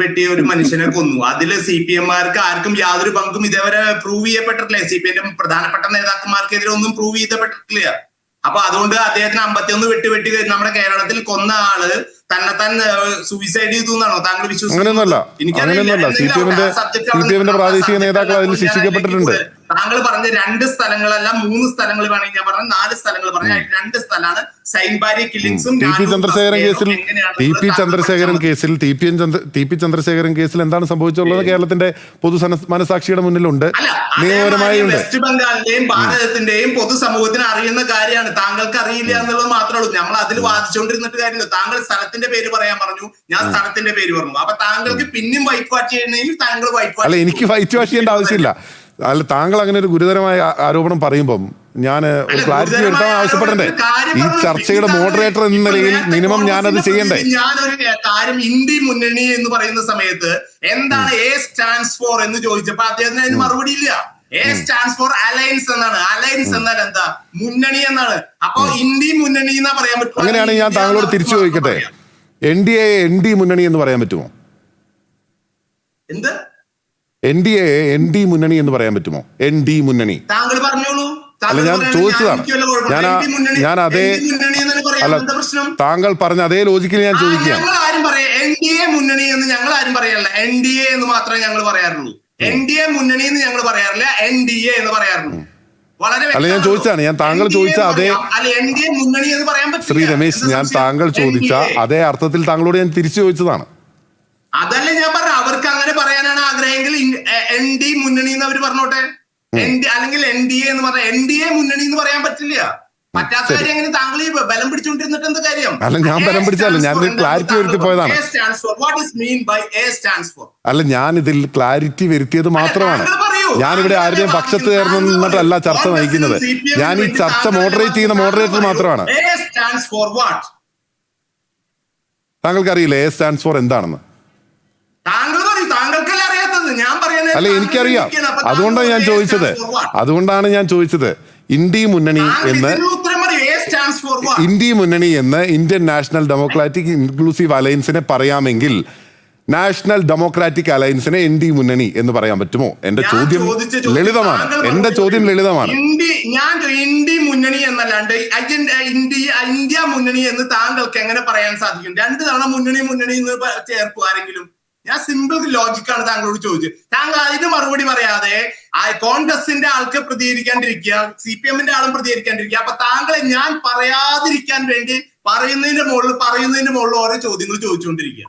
വെട്ടിയ ഒരു മനുഷ്യനെ കൊന്നു. അതില് CPM-മാർക്ക് ആർക്കും യാതൊരു പങ്കും ഇതേവരെ പ്രൂവ് ചെയ്യപ്പെട്ടിട്ടില്ല. CPM പ്രധാനപ്പെട്ട നേതാക്കന്മാർക്കെതിരെ ഒന്നും പ്രൂവ് ചെയ്യപ്പെട്ടിട്ടില്ല. അപ്പൊ അതുകൊണ്ട് അദ്ദേഹത്തിന് 51 വെട്ടി നമ്മുടെ കേരളത്തിൽ കൊന്ന ആള് തന്നെത്താൻ സൂയിസൈഡ് ചെയ്തു എന്നാണോ താങ്കൾ വിശ്വസിക്കുന്നത്? അങ്ങനെയൊന്നുമല്ല. CPM-ന്റെ പ്രാദേശിക നേതാക്കൾ അതിൽ ശിക്ഷിക്കപ്പെട്ടിട്ടുണ്ട്. താങ്കൾ പറഞ്ഞ 2 സ്ഥലങ്ങളല്ല 3 സ്ഥലങ്ങൾ വേണമെങ്കിൽ ഞാൻ പറഞ്ഞ 4 സ്ഥലങ്ങൾ പറഞ്ഞ 2 സ്ഥലമാണ് സൈൻബാരി കില്ലിങ്സും ടി പി ചന്ദ്രശേഖരൻ കേസിൽ എന്താണ് സംഭവിച്ചുള്ളത് കേരളത്തിന്റെ പൊതു മനസാക്ഷിയുടെ മുന്നിലുണ്ട്, നിയമപരമായി ഉണ്ട്. വെസ്റ്റ് ബംഗാളിന്റെയും ഭാരതത്തിന്റെയും പൊതുസമൂഹത്തിന് അറിയുന്ന കാര്യമാണ്. താങ്കൾക്ക് അറിയില്ല എന്നുള്ളത് മാത്രമേ ഉള്ളൂ. നമ്മൾ അതിൽ വാദിച്ചുകൊണ്ടിരുന്നിട്ട് കാര്യമില്ല. താങ്കൾ സ്ഥലത്തിന്റെ പേര് പറയാൻ പറഞ്ഞു, ഞാൻ സ്ഥലത്തിന്റെ പേര് പറഞ്ഞു. അപ്പൊ താങ്കൾക്ക് പിന്നെയും വൈറ്റ് വാഷ് ചെയ്യണമെങ്കിൽ താങ്കൾ വൈറ്റ് വാഷ്. അല്ല, എനിക്ക് വൈറ്റ് വാഷ് ചെയ്യേണ്ട ആവശ്യമില്ല. അല്ല, താങ്കൾ അങ്ങനെ ഒരു ഗുരുതരമായ ആരോപണം പറയുമ്പം ഞാൻ ക്ലാരിറ്റി വരുത്താൻ ആവശ്യപ്പെടണ്ടേ? ഈ ചർച്ചയുടെ മോഡറേറ്റർ എന്ന നിലയിൽ മിനിമം ഞാനത് ചെയ്യണ്ടേ? ഞാനൊരു കാര്യം, ഇന്ത്യ മുന്നണി എന്ന് പറയുന്ന സമയത്ത് എന്താണ് എ സ്റ്റാൻഡ്സ് ഫോർ എന്ന് ചോദിച്ചപ്പോ അദ്ദേഹത്തിന് അതിന് മറുപടി ഇല്ല. എ സ്റ്റാൻഡ്സ് ഫോർ അലയൻസ് എന്നാണ്. അലയൻസ് എന്നാൽ എന്താ? മുന്നണി എന്നാണ്. അപ്പൊ ഇന്ത്യ മുന്നണി എന്നാ പറയാൻ പറ്റും. അങ്ങനെയാണെങ്കിൽ ഞാൻ താങ്കളോട് തിരിച്ചു ചോദിക്കട്ടെ, NDA മുന്നണി എന്ന് പറയാൻ പറ്റുമോ? എന്ത് ND മുന്നണി എന്ന് പറയാൻ പറ്റുമോ? ND മുന്നണി താങ്കൾ പറഞ്ഞോളൂ. അല്ല, ഞാൻ ചോദിച്ചതാണ്. ഞാൻ അതേ, അല്ല, താങ്കൾ പറഞ്ഞ അതേ ലോജിക്കിൽ ഞാൻ ചോദിക്കുകയാണ്. ഞങ്ങൾ ആരും പറയാം NDA മുന്നണി എന്ന് ഞങ്ങൾ ആരും പറയാറില്ല. NDA എന്ന് മാത്രമേ ഞങ്ങൾ പറയാറുള്ളൂ. NDA മുന്നണി എന്ന് ഞങ്ങൾ പറയാറില്ല, NDA എന്ന് പറയാറുള്ളൂ. വളരെ അല്ല, ഞാൻ ചോദിച്ചതാണ്. ഞാൻ താങ്കൾ ചോദിച്ച അതേ NDA മുന്നണി എന്ന് പറയാൻ പറ്റില്ല. ശ്രീ രമേശ്, ഞാൻ താങ്കൾ ചോദിച്ച അതേ അർത്ഥത്തിൽ താങ്കളോട് ഞാൻ തിരിച്ചു ചോദിച്ചതാണ്. അതല്ല ഞാൻ പറഞ്ഞ, അവർക്ക് അങ്ങനെ പറയാനാണ് ആഗ്രഹമെങ്കിൽ ND മുന്നണി എന്ന് അവർ പറഞ്ഞോട്ടെ. അല്ലെങ്കിൽ NDA എന്ന് പറഞ്ഞ NDA മുന്നണി എന്ന് പറയാൻ പറ്റില്ല. പറ്റാത്ത കാര്യം എങ്ങനെ താങ്കൾ ഈ ബലം പിടിച്ചുകൊണ്ടിരുന്നിട്ട് എന്താ കാര്യം? അല്ല, ഞാൻ ബലം പിടിച്ചല്ല, ഞാൻ ക്ലാരിറ്റി വരുത്തി പോയതാണ്. അല്ല, ഞാൻ ഇതിൽ ക്ലാരിറ്റി വരുത്തിയത് മാത്രമാണ്. ഞാനിവിടെ ആരുടെയും പക്ഷത്ത് ചേർന്ന് നിന്നിട്ടല്ല ചർച്ച നയിക്കുന്നത്. ഞാൻ ഈ ചർച്ച മോഡറേറ്റ് ചെയ്യുന്ന മോഡറേറ്റർ മാത്രമാണ്. താങ്കൾക്ക് അറിയില്ല A സ്റ്റാൻഡ്സ് ഫോർ എന്താണെന്ന്? അല്ല, എനിക്കറിയാം. അതുകൊണ്ടാണ് ഞാൻ ചോദിച്ചത് ഇന്ത്യ മുന്നണി എന്ന് ഇന്ത്യൻ നാഷണൽ ഡെമോക്രാറ്റിക് ഇൻക്ലൂസീവ് അലയൻസിനെ പറയാമെങ്കിൽ നാഷണൽ ഡെമോക്രാറ്റിക് അലയൻസിനെ ND മുന്നണി എന്ന് പറയാൻ പറ്റുമോ? എന്റെ ചോദ്യം ലളിതമാണ്. ഇന്ത്യ മുന്നണി എന്നല്ലാണ്ട് ഇന്ത്യ മുന്നണി എന്ന് താങ്കൾക്ക് എങ്ങനെ പറയാൻ സാധിക്കും? 2 തവണ മുന്നണി എന്ന് ചേർക്കും ആരെങ്കിലും? ഞാൻ സിമ്പിൾ ലോജിക്കാണ് താങ്കളോട് ചോദിച്ചത്. താങ്കൾ അതിന് മറുപടി പറയാതെ കോൺഗ്രസിന്റെ ആൾക്ക് പ്രതികരിക്കാണ്ടിരിക്കുക, CPM-ന്റെ ആളും പ്രതികരിക്കാണ്ടിരിക്കുക. അപ്പൊ താങ്കളെ ഞാൻ പറയാതിരിക്കാൻ വേണ്ടി പറയുന്നതിന്റെ മുകളിൽ ഓരോ ചോദ്യങ്ങൾ ചോദിച്ചുകൊണ്ടിരിക്കുക.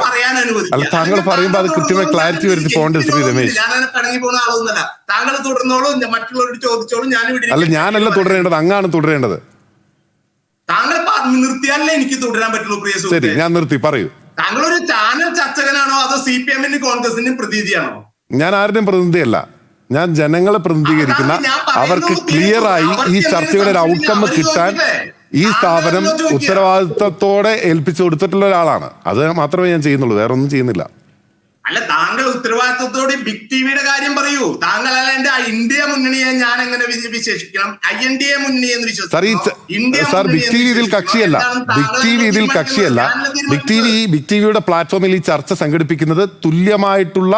പറയാൻ അനുവദിക്കുക. താങ്കൾ പറയുമ്പോൾ അത് കൃത്യമായി ക്ലാരിറ്റി വരുത്തി പോകണ്ടേ ശ്രീ രമേശ്? ഞാൻ പിണങ്ങി പോകുന്ന ആളൊന്നുമല്ല. താങ്കൾ തുടർന്നോളൂ, മറ്റുള്ളവരോട് ചോദിച്ചോളൂ. ഞാനല്ല തുടരേണ്ടത്, അങ്ങാണ് തുടരേണ്ടത്. താങ്കൾ നിർത്തിയാലേ എനിക്ക് തുടരാൻ പറ്റുള്ളൂ. പ്രിയ ശരി, ഞാൻ നിർത്തി. പറയൂ. താങ്കൾ ഒരു ചാനൽ ചർച്ചകനാണോ അതോ CPM-ന്റെയും കോൺഗ്രസിന്റെയും പ്രതിനിധിയാണോ? ഞാൻ ആരുടെയും പ്രതിനിധിയല്ല. ഞാൻ ജനങ്ങളെ പ്രതിനിധീകരിക്കുന്ന, അവർക്ക് ക്ലിയറായി ഈ ചർച്ചയുടെ ഒരു ഔട്ട്കം കിട്ടാൻ ഈ സ്ഥാപനം ഉത്തരവാദിത്തത്തോടെ ഏൽപ്പിച്ചു കൊടുത്തിട്ടുള്ള ഒരാളാണ്. അത് മാത്രമേ ഞാൻ ചെയ്യുന്നുള്ളൂ, വേറെ ഒന്നും ചെയ്യുന്നില്ല. അല്ല, താങ്കൾ ഉത്തരവാദിത്തത്തോടെ ബിഗ് ടിവിയുടെ കാര്യം പറയൂ. താങ്കൾ അല്ല എന്റെ ഇന്ത്യ മുന്നണിയെ ഞാൻ എങ്ങനെ വിശേഷിക്കണം? INDA മുന്നണി എന്ന് വിശ്വസിക്കും. ബിഗ് ടി വി ഇതിൽ കക്ഷിയല്ല. ബിഗ് ടിവിയുടെ പ്ലാറ്റ്ഫോമിൽ ഈ ചർച്ച സംഘടിപ്പിക്കുന്നത് തുല്യമായിട്ടുള്ള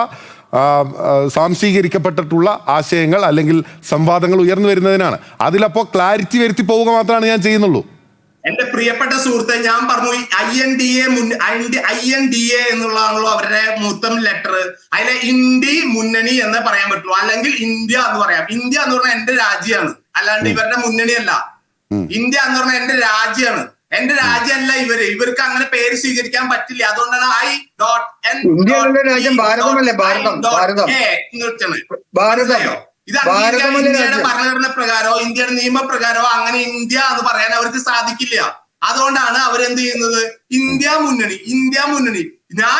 സാംശീകരിക്കപ്പെട്ടിട്ടുള്ള ആശയങ്ങൾ അല്ലെങ്കിൽ സംവാദങ്ങൾ ഉയർന്നു വരുന്നതിനാണ്. അതിലപ്പോ ക്ലാരിറ്റി വരുത്തി പോവുക മാത്രമാണ് ഞാൻ ചെയ്യുന്നുള്ളൂ. എന്റെ പ്രിയപ്പെട്ട സുഹൃത്തെ, ഞാൻ പറഞ്ഞു INDA എന്നുള്ളതാണല്ലോ അവരുടെ മൊത്തം ലെറ്റർ. അതിലെ ഇന്ത്യ മുന്നണി എന്ന് പറയാൻ പറ്റുള്ളൂ, അല്ലെങ്കിൽ ഇന്ത്യ എന്ന് പറയാം. ഇന്ത്യ എന്ന് പറഞ്ഞാൽ എന്റെ രാജ്യമാണ്, അല്ലാണ്ട് ഇവരുടെ മുന്നണിയല്ല. ഇന്ത്യ എന്ന് പറഞ്ഞാൽ എന്റെ രാജ്യമാണ്. എന്റെ രാജ്യമല്ല ഇവർക്ക് അങ്ങനെ പേര് സ്വീകരിക്കാൻ പറ്റില്ല. അതുകൊണ്ടാണ് ഇന്ത്യയുടെ ഭരണഘടന പ്രകാരമോ ഇന്ത്യയുടെ നിയമപ്രകാരമോ അങ്ങനെ ഇന്ത്യ എന്ന് പറയാൻ അവർക്ക് സാധിക്കില്ല. അതുകൊണ്ടാണ് അവരെന്ത് ചെയ്യുന്നത്? ഇന്ത്യ മുന്നണി. ഞാൻ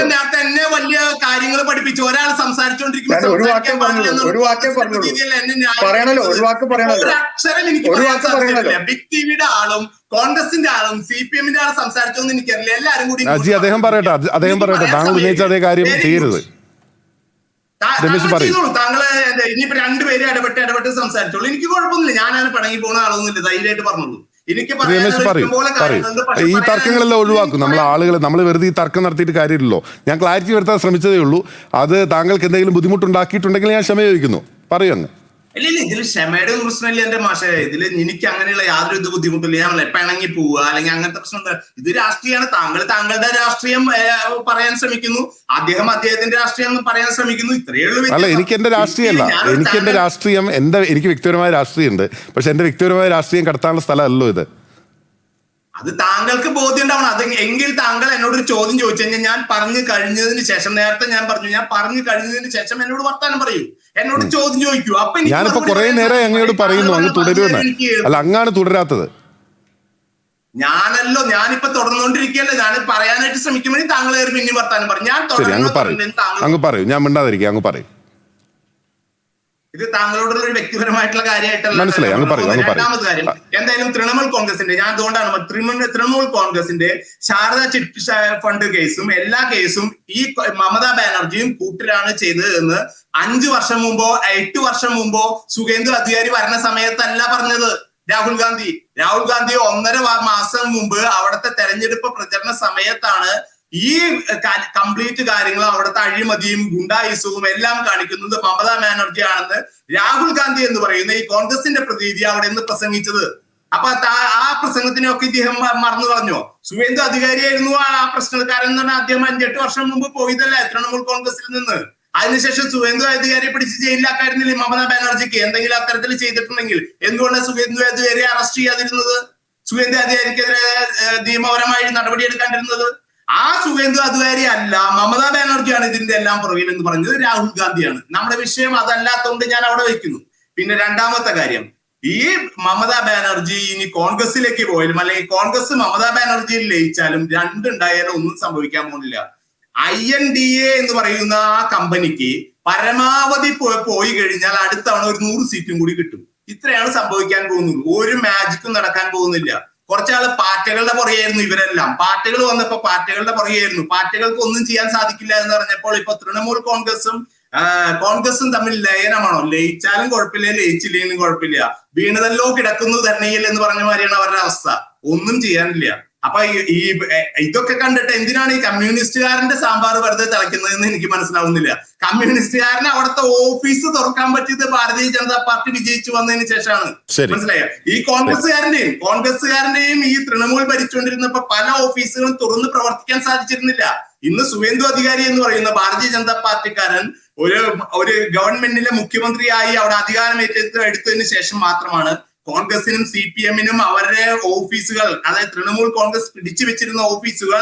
നേരത്തെ എന്നെ വലിയ കാര്യങ്ങൾ പഠിപ്പിച്ചു. ഒരാൾ സംസാരിച്ചുകൊണ്ടിരിക്കുമ്പോൾ അക്ഷരം എനിക്ക് പറയാൻ സാധിക്കില്ല. ബിഗ് ടിവിയുടെ ആളും കോൺഗ്രസിന്റെ ആളും CPM-ന്റെ ആളും സംസാരിച്ചോന്ന് എനിക്കറിയില്ല. എല്ലാരും കൂടി അദ്ദേഹം പറയട്ടെ. താങ്കൾ ഉന്നയിച്ച അതേ കാര്യം ചെയ്യരുത്. താങ്കള് ഇനിയിപ്പോ 2 പേര് ഇടപെട്ട് സംസാരിച്ചോളൂ. എനിക്ക് കുഴപ്പമൊന്നുമില്ല. ഞാനാണ് പിണങ്ങി പോകുന്ന ആളൊന്നുമില്ല. ധൈര്യമായിട്ട് പറഞ്ഞോളൂ. എനിക്ക് ഈ തർക്കങ്ങളെല്ലാം ഒഴിവാക്കും. നമ്മൾ വെറുതെ ഈ തർക്കം നടത്തിയിട്ട് കാര്യമില്ലല്ലോ. ഞാൻ ക്ലാരിറ്റി വരുത്താൻ ശ്രമിച്ചതേ ഉള്ളൂ. അത് താങ്കൾക്ക് എന്തെങ്കിലും ബുദ്ധിമുട്ടുണ്ടാക്കിയിട്ടുണ്ടെങ്കിൽ ഞാൻ ക്ഷമ ചോദിക്കുന്നു. പറയൂ അങ്ങ്. ഇല്ല ഇതിൽ ക്ഷമയുടെ ഒന്നും പ്രശ്നമില്ല എന്റെ മാഷേ. ഇതിൽ എനിക്ക് അങ്ങനെയുള്ള യാതൊരു ബുദ്ധിമുട്ടില്ല. ഞാൻ പിണങ്ങി പോവുക അല്ലെങ്കിൽ അങ്ങനത്തെ പ്രശ്നം. ഇത് രാഷ്ട്രീയമാണ്. താങ്കളുടെ രാഷ്ട്രീയം പറയാൻ ശ്രമിക്കുന്നു, അദ്ദേഹം അദ്ദേഹത്തിന്റെ രാഷ്ട്രീയം പറയാൻ ശ്രമിക്കുന്നു. ഇത്രയേ ഉള്ളൂ. അല്ല, എനിക്ക് എന്റെ രാഷ്ട്രീയമല്ല, എനിക്ക് എന്റെ രാഷ്ട്രീയം എനിക്ക് വ്യക്തിപരമായ രാഷ്ട്രീയമുണ്ട്. പക്ഷെ എന്റെ വ്യക്തിപരമായ രാഷ്ട്രീയം കടത്താനുള്ള സ്ഥലമല്ലോ ഇത്. അത് താങ്കൾക്ക് ബോധ്യം ഉണ്ടാവണം. അത് എങ്കിൽ താങ്കൾ എന്നോടൊരു ചോദ്യം ചോദിച്ചു കഴിഞ്ഞാൽ ഞാൻ പറഞ്ഞു കഴിഞ്ഞതിന് ശേഷം, നേരത്തെ ഞാൻ പറഞ്ഞു കഴിഞ്ഞതിന് ശേഷം എന്നോട് വർത്താനം പറയൂ, എന്നോട് ചോദ്യം ചോദിക്കൂ. അപ്പൊ ഞാനിപ്പോ കുറെ നേരം അങ്ങോട്ട് പറയുന്നു, അങ്ങ് തുടരുമെന്ന്. അല്ല, അങ്ങാണ് തുടരാത്തത്. ഞാനിപ്പോ തുടർന്നുകൊണ്ടിരിക്കുകയല്ലേ. ഞാൻ പറയാനായിട്ട് ശ്രമിക്കുമ്പോൾ താങ്കൾ പിന്നെ വർത്താനം പറയും. ഞാൻ അങ്ങ് പറയൂ, ഞാൻ മിണ്ടാതിരിക്കുക, അങ്ങ് പറയും. ഇത് താങ്കളോടുള്ള ഒരു വ്യക്തിപരമായിട്ടുള്ള കാര്യമായിട്ടല്ല. മനസ്സിലായി, രണ്ടാമത് കാര്യം, എന്തായാലും തൃണമൂൽ കോൺഗ്രസിന്റെ, ഞാൻ അതുകൊണ്ടാണ് തൃണമൂൽ കോൺഗ്രസിന്റെ ശാരദ ചിറ്റ് ഫണ്ട് കേസും എല്ലാ കേസും ഈ മമതാ ബാനർജിയും കൂട്ടരാണ് ചെയ്തത് എന്ന് 5 വർഷം മുമ്പോ 8 വർഷം മുമ്പോ സുഖേന്ദു അധികാരി ഭരണ സമയത്തല്ല പറഞ്ഞത്. രാഹുൽ ഗാന്ധി 1.5 മാസം മുമ്പ് അവിടുത്തെ തെരഞ്ഞെടുപ്പ് പ്രചരണ സമയത്താണ് ഈ കംപ്ലീറ്റ് കാര്യങ്ങൾ, അവിടുത്തെ അഴിമതിയും ഗുണ്ടായുസവും എല്ലാം കാണിക്കുന്നത് മമതാ ബാനർജി ആണെന്ന് രാഹുൽ ഗാന്ധി എന്ന് പറയുന്ന ഈ കോൺഗ്രസിന്റെ പ്രതിനിധി അവിടെ നിന്ന് പ്രസംഗിച്ചത്. അപ്പൊ ആ പ്രസംഗത്തിനൊക്കെ ഇദ്ദേഹം മറന്നു കളഞ്ഞോ? സുവേന്ദു അധികാരിയായിരുന്നു ആ പ്രശ്നക്കാരൻ എന്ന് പറഞ്ഞാൽ അദ്ദേഹം 5-8 വർഷം മുമ്പ് പോയതല്ലേ തൃണമൂൽ കോൺഗ്രസിൽ നിന്ന്. അതിനുശേഷം സുവേന്ദു അധികാരിയെ പിടിച്ച് ജയിലിലാക്കായിരുന്നില്ലേ മമതാ ബാനർജിക്ക്? എന്തെങ്കിലും അത്തരത്തിൽ ചെയ്തിട്ടുണ്ടെങ്കിൽ എന്തുകൊണ്ടാണ് സുവേന്ദു അധികാരിയെ അറസ്റ്റ് ചെയ്യാതിരുന്നത്? സുവേന്ദു അധികാരിക്കെതിരെ നിയമപരമായി നടപടിയെടുക്കാണ്ടിരുന്നത്? ആ സുവേന്ദു അധികാരി അല്ല, മമതാ ബാനർജിയാണ് ഇതിന്റെ എല്ലാം പുറകിൽ എന്ന് പറഞ്ഞത് രാഹുൽ ഗാന്ധിയാണ്. നമ്മുടെ വിഷയം അതല്ലാത്തതുകൊണ്ട് ഞാൻ അവിടെ വെക്കുന്നു. പിന്നെ രണ്ടാമത്തെ കാര്യം, ഈ മമതാ ബാനർജി ഇനി കോൺഗ്രസിലേക്ക് പോയാലും അല്ലെങ്കിൽ കോൺഗ്രസ് മമതാ ബാനർജിയിൽ ലയിച്ചാലും രണ്ടുണ്ടായാലും ഒന്നും സംഭവിക്കാൻ പോകുന്നില്ല. INDA എന്ന് പറയുന്ന ആ കമ്പനിക്ക് പരമാവധി പോയി കഴിഞ്ഞാൽ അടുത്ത തവണ ഒരു 100 സീറ്റും കൂടി കിട്ടും. ഇത്രയാണ് സംഭവിക്കാൻ പോകുന്നത്. ഒരു മാജിക്കും നടക്കാൻ പോകുന്നില്ല. കുറച്ചാള് പാർട്ടികളുടെ പുറകെയായിരുന്നു ഇവരെല്ലാം. പാർട്ടികൾ വന്നപ്പോ പാർട്ടികളുടെ പുറകെയായിരുന്നു. പാർട്ടികൾക്ക് ഒന്നും ചെയ്യാൻ സാധിക്കില്ല എന്ന് പറഞ്ഞപ്പോൾ ഇപ്പൊ തൃണമൂൽ കോൺഗ്രസും തമ്മിൽ ലയനമാണോ? ലയിച്ചാലും കുഴപ്പമില്ല, ലയിച്ചില്ലെങ്കിലും കുഴപ്പമില്ല. വീണതല്ലോ കിടക്കുന്നു ധരണയിൽ എന്ന് പറഞ്ഞ മാതിരിയാണ് അവരുടെ അവസ്ഥ. ഒന്നും ചെയ്യാനില്ല. അപ്പൊ ഈ ഇതൊക്കെ കണ്ടിട്ട് എന്തിനാണ് ഈ കമ്മ്യൂണിസ്റ്റുകാരന്റെ സാമ്പാർ വെറുതെ തിളയ്ക്കുന്നതെന്ന് എനിക്ക് മനസ്സിലാവുന്നില്ല. കമ്മ്യൂണിസ്റ്റുകാരന് അവിടുത്തെ ഓഫീസ് തുറക്കാൻ പറ്റിയത് ഭാരതീയ ജനതാ പാർട്ടി വിജയിച്ചു വന്നതിന് ശേഷമാണ്. മനസ്സിലായോ? ഈ കോൺഗ്രസ്സുകാരന്റെയും ഈ തൃണമൂൽ ഭരിച്ചുകൊണ്ടിരുന്നപ്പോ പല ഓഫീസുകളും തുറന്ന് പ്രവർത്തിക്കാൻ സാധിച്ചിരുന്നില്ല. ഇന്ന് സുവേന്ദു അധികാരി എന്ന് പറയുന്ന ഭാരതീയ ജനതാ പാർട്ടിക്കാരൻ ഒരു ഗവൺമെന്റിലെ മുഖ്യമന്ത്രിയായി അവിടെ അധികാരം എടുത്തതിന് ശേഷം മാത്രമാണ് കോൺഗ്രസിനും CPM-നും അവരുടെ ഓഫീസുകൾ, അതായത് തൃണമൂൽ കോൺഗ്രസ് പിടിച്ചു വെച്ചിരുന്ന ഓഫീസുകൾ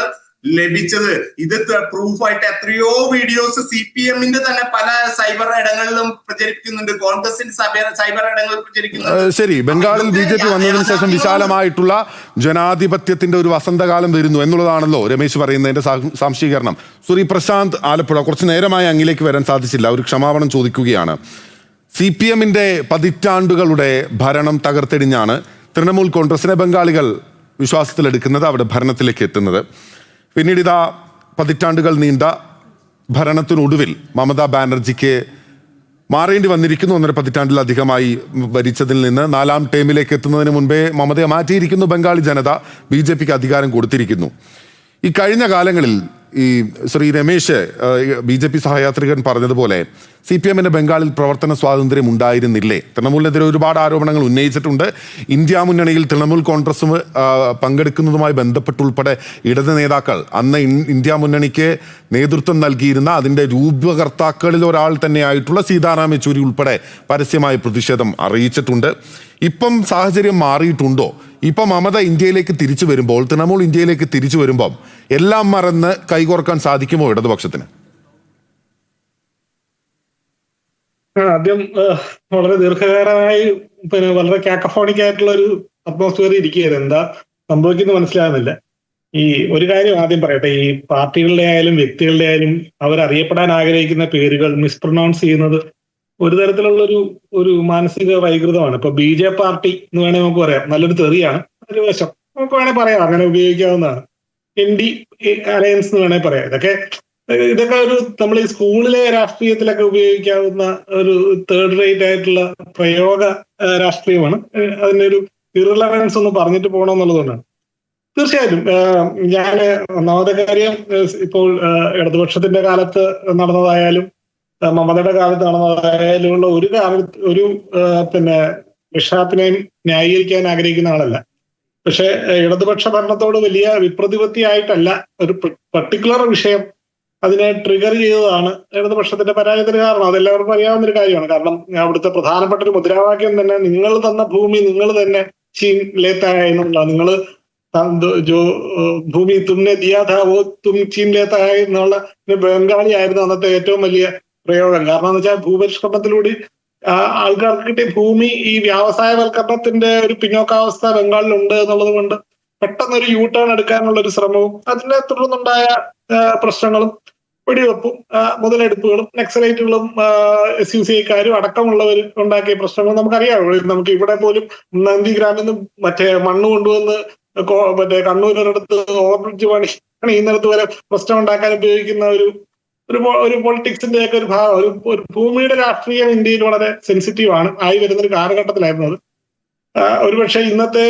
ലഭിച്ചത്. ഇത് പ്രൂഫായിട്ട് എത്രയോ വീഡിയോസ് CPM-ന്റെ തന്നെ പല സൈബർ ഇടങ്ങളിലും പ്രചരിപ്പിക്കുന്നുണ്ട്, കോൺഗ്രസിന്റെ സൈബർ ഇടങ്ങളിൽ പ്രചരിക്കുന്നുണ്ട്. ശരി, ബംഗാളിൽ BJP വന്നതിന് ശേഷം വിശാലമായിട്ടുള്ള ജനാധിപത്യത്തിന്റെ ഒരു വസന്തകാലം വരുന്നു എന്നുള്ളതാണല്ലോ രമേശ് പറയുന്നതിന്റെ സാംശീകരണം. ശ്രീ പ്രശാന്ത് ആലപ്പുഴ, കുറച്ചു നേരമായി അങ്ങിലേക്ക് വരാൻ സാധിച്ചില്ല, ഒരു ക്ഷമാപണം ചോദിക്കുകയാണ്. CPM-ന്റെ പതിറ്റാണ്ടുകളുടെ ഭരണം തകർത്തെടിഞ്ഞാണ് തൃണമൂൽ കോൺഗ്രസിനെ ബംഗാളികൾ വിശ്വാസത്തിലെടുക്കുന്നത്, അവിടെ ഭരണത്തിലേക്ക് എത്തുന്നത്. പിന്നീട് ഇതാ പതിറ്റാണ്ടുകൾ നീണ്ട ഭരണത്തിനൊടുവിൽ മമതാ ബാനർജിക്ക് മാറേണ്ടി വന്നിരിക്കുന്നു. 1.5 പതിറ്റാണ്ടിലധികമായി ഭരിച്ചതിൽ നിന്ന് 4ാം ടേമിലേക്ക് എത്തുന്നതിന് മുൻപേ മമതയെ മാറ്റിയിരിക്കുന്നു ബംഗാളി ജനത. BJPക്ക് അധികാരം കൊടുത്തിരിക്കുന്നു. ഈ കഴിഞ്ഞ കാലങ്ങളിൽ ഈ ശ്രീ രമേശ് BJP സഹയാത്രികൻ പറഞ്ഞതുപോലെ CPM-ന് ബംഗാളിൽ പ്രവർത്തന സ്വാതന്ത്ര്യം ഉണ്ടായിരുന്നില്ലേ? തൃണമൂലിനെതിരെ ഒരുപാട് ആരോപണങ്ങൾ ഉന്നയിച്ചിട്ടുണ്ട്. ഇന്ത്യ മുന്നണിയിൽ തൃണമൂൽ കോൺഗ്രസും പങ്കെടുക്കുന്നതുമായി ബന്ധപ്പെട്ടുൾപ്പെടെ ഇടത് നേതാക്കൾ അന്ന് ഇന്ത്യ മുന്നണിക്ക് നേതൃത്വം നൽകിയിരുന്ന അതിൻ്റെ രൂപകർത്താക്കളിൽ ഒരാൾ തന്നെയായിട്ടുള്ള സീതാറാം യെച്ചൂരി ഉൾപ്പെടെ പരസ്യമായി പ്രതിഷേധം അറിയിച്ചിട്ടുണ്ട്. ഇപ്പം സാഹചര്യം മാറിയിട്ടുണ്ടോ? ഇപ്പം മമത ഇന്ത്യയിലേക്ക് തിരിച്ചു വരുമ്പോൾ, തൃണമൂൽ ഇന്ത്യയിലേക്ക് തിരിച്ചു വരുമ്പം എല്ലാം മറന്ന് കൈകോർക്കാൻ സാധിക്കുമോ ഇടതുപക്ഷത്തിന്? ആദ്യം വളരെ ദീർഘകാലമായി വളരെ കാക്കഫോണിക് ആയിട്ടുള്ള ഒരു അറ്റ്മോസ്ഫിയർ ഇരിക്കുകയായിരുന്നു. എന്താ സംഭവിക്കുന്നത് മനസ്സിലാകുന്നില്ല. ഈ ഒരു കാര്യം ആദ്യം പറയട്ടെ, ഈ പാർട്ടികളുടെ ആയാലും വ്യക്തികളുടെ ആയാലും അവരറിയപ്പെടാൻ ആഗ്രഹിക്കുന്ന പേരുകൾ മിസ്പ്രൊനൗൺസ് ചെയ്യുന്നത് ഒരു തരത്തിലുള്ള ഒരു മാനസിക വൈകൃതമാണ്. ഇപ്പൊ BJ പാർട്ടി എന്ന് വേണേൽ നമുക്ക് പറയാം, നല്ലൊരു തെറിയാണ്, ഒരു വശം നമുക്ക് വേണേൽ പറയാം, അങ്ങനെ ഉപയോഗിക്കാവുന്നതാണ്. ND അലയൻസ് എന്ന് വേണേൽ പറയാം. ഇതൊക്കെ ഒരു നമ്മൾ ഈ സ്കൂളിലെ രാഷ്ട്രീയത്തിലൊക്കെ ഉപയോഗിക്കാവുന്ന ഒരു തേർഡ് റേറ്റ് ആയിട്ടുള്ള പ്രയോഗ രാഷ്ട്രീയമാണ്. അതിനൊരു ഇറലവൻസ് ഒന്ന് പറഞ്ഞിട്ട് പോകണമെന്നുള്ളതുകൊണ്ടാണ്. തീർച്ചയായിട്ടും ഞാൻ ഒന്നാമത്തെ കാര്യം ഇപ്പോൾ ഇടതുപക്ഷത്തിന്റെ കാലത്ത് നടന്നതായാലും മമതയുടെ കാലത്താണെന്നായാലുള്ള ഒരു പിന്നെ മിഷാപ്പിനെയും ന്യായീകരിക്കാൻ ആഗ്രഹിക്കുന്ന ആളല്ല. പക്ഷെ ഇടതുപക്ഷ ഭരണത്തോട് വലിയ വിപ്രതിപത്തിയായിട്ടല്ല, ഒരു പർട്ടിക്കുലർ വിഷയം അതിനെ ട്രിഗർ ചെയ്തതാണ് ഇടതുപക്ഷത്തിന്റെ പരാജയത്തിന് കാരണം. അതെല്ലാവർക്കും അറിയാവുന്ന ഒരു കാര്യമാണ്. കാരണം അവിടുത്തെ പ്രധാനപ്പെട്ട ഒരു മുദ്രാവാക്യം തന്നെ നിങ്ങൾ തന്ന ഭൂമി നിങ്ങൾ തന്നെ ചീൻ ലേത്തായ എന്നുള്ളതാണ്. നിങ്ങൾ ഭൂമി തുമ്നെ ദിയാ ഥാ വോ തും ചീൻ ലേത്തായ എന്നുള്ള ബംഗാളി ആയിരുന്നു അന്നത്തെ ഏറ്റവും വലിയ പ്രയോഗം. കാരണം എന്ന് വെച്ചാൽ ഭൂപരിഷ്കരണത്തിലൂടെ ആൾക്കാർക്ക് കിട്ടിയ ഭൂമി ഈ വ്യാവസായവൽക്കരണത്തിന്റെ ഒരു പിന്നോക്കാവസ്ഥ ബംഗാളിലുണ്ട് എന്നുള്ളത് കൊണ്ട് പെട്ടെന്നൊരു യൂ ടേൺ എടുക്കാനുള്ള ഒരു ശ്രമവും അതിനെ തുടർന്നുണ്ടായ പ്രശ്നങ്ങളും വെടിവെപ്പും മുതലെടുപ്പുകളും നക്സലൈറ്റുകളും SUCIക്കാരും അടക്കമുള്ളവർ ഉണ്ടാക്കിയ പ്രശ്നങ്ങളും നമുക്കറിയാം. നമുക്ക് ഇവിടെ പോലും നന്ദിഗ്രാമിൽ നിന്ന് മറ്റേ മണ്ണ് കൊണ്ടുവന്ന് മറ്റേ കണ്ണൂരിനടുത്ത് ഓവർബ്രിഡ്ജ് പണിയുന്നിടത്ത് വരെ പ്രശ്നം ഉണ്ടാക്കാൻ ഉപയോഗിക്കുന്ന ഒരു പൊളിറ്റിക്സിന്റെ ഒക്കെ ഒരു ഭാഗം, ഒരു ഭൂമിയുടെ രാഷ്ട്രീയം ഇന്ത്യയിൽ വളരെ സെൻസിറ്റീവ് ആണ്, ആയി വരുന്ന ഒരു കാലഘട്ടത്തിലായിരുന്നു അത്. ഒരുപക്ഷെ ഇന്നത്തെ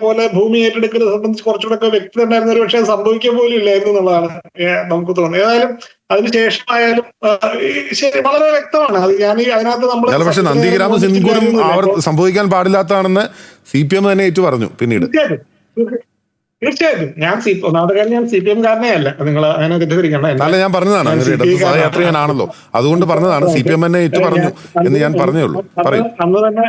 പോലെ ഭൂമി ഏറ്റെടുക്കുന്നത് സംബന്ധിച്ച് കുറച്ചുകൂടെ വ്യക്തത ഉണ്ടായിരുന്ന ഒരു പക്ഷേ സംഭവിക്കാൻ പോലും ഇല്ലായിരുന്നു എന്നുള്ളതാണ് നമുക്ക് തോന്നുന്നത്. ഏതായാലും അതിനുശേഷമായാലും ശരി, വളരെ വ്യക്തമാണ് അത്. ഞാൻ അതിനകത്ത് നമ്മൾ പക്ഷെ നന്ദിഗ്രാമം സിൻകൂറും സംഭവിക്കാൻ പാടില്ലാത്തതാണെന്ന് CPM തന്നെ ഏറ്റു പറഞ്ഞു പിന്നീട്. തീർച്ചയായിട്ടും ഞാൻ ഒന്നാമത്തെ കാര്യം ഞാൻ CPM കാരനേ അല്ല, നിങ്ങൾ അങ്ങനെ തെറ്റിദ്ധരിക്കണ്ട. അല്ല, ഞാൻ പറഞ്ഞതാണ്, സഹയാത്രികനാണല്ലോ, അതുകൊണ്ട് പറഞ്ഞതാണ്. CPM തന്നെ ഏറ്റു പറഞ്ഞു എന്ന് ഞാൻ പറഞ്ഞേ ഉള്ളൂ. അന്ന് തന്നെ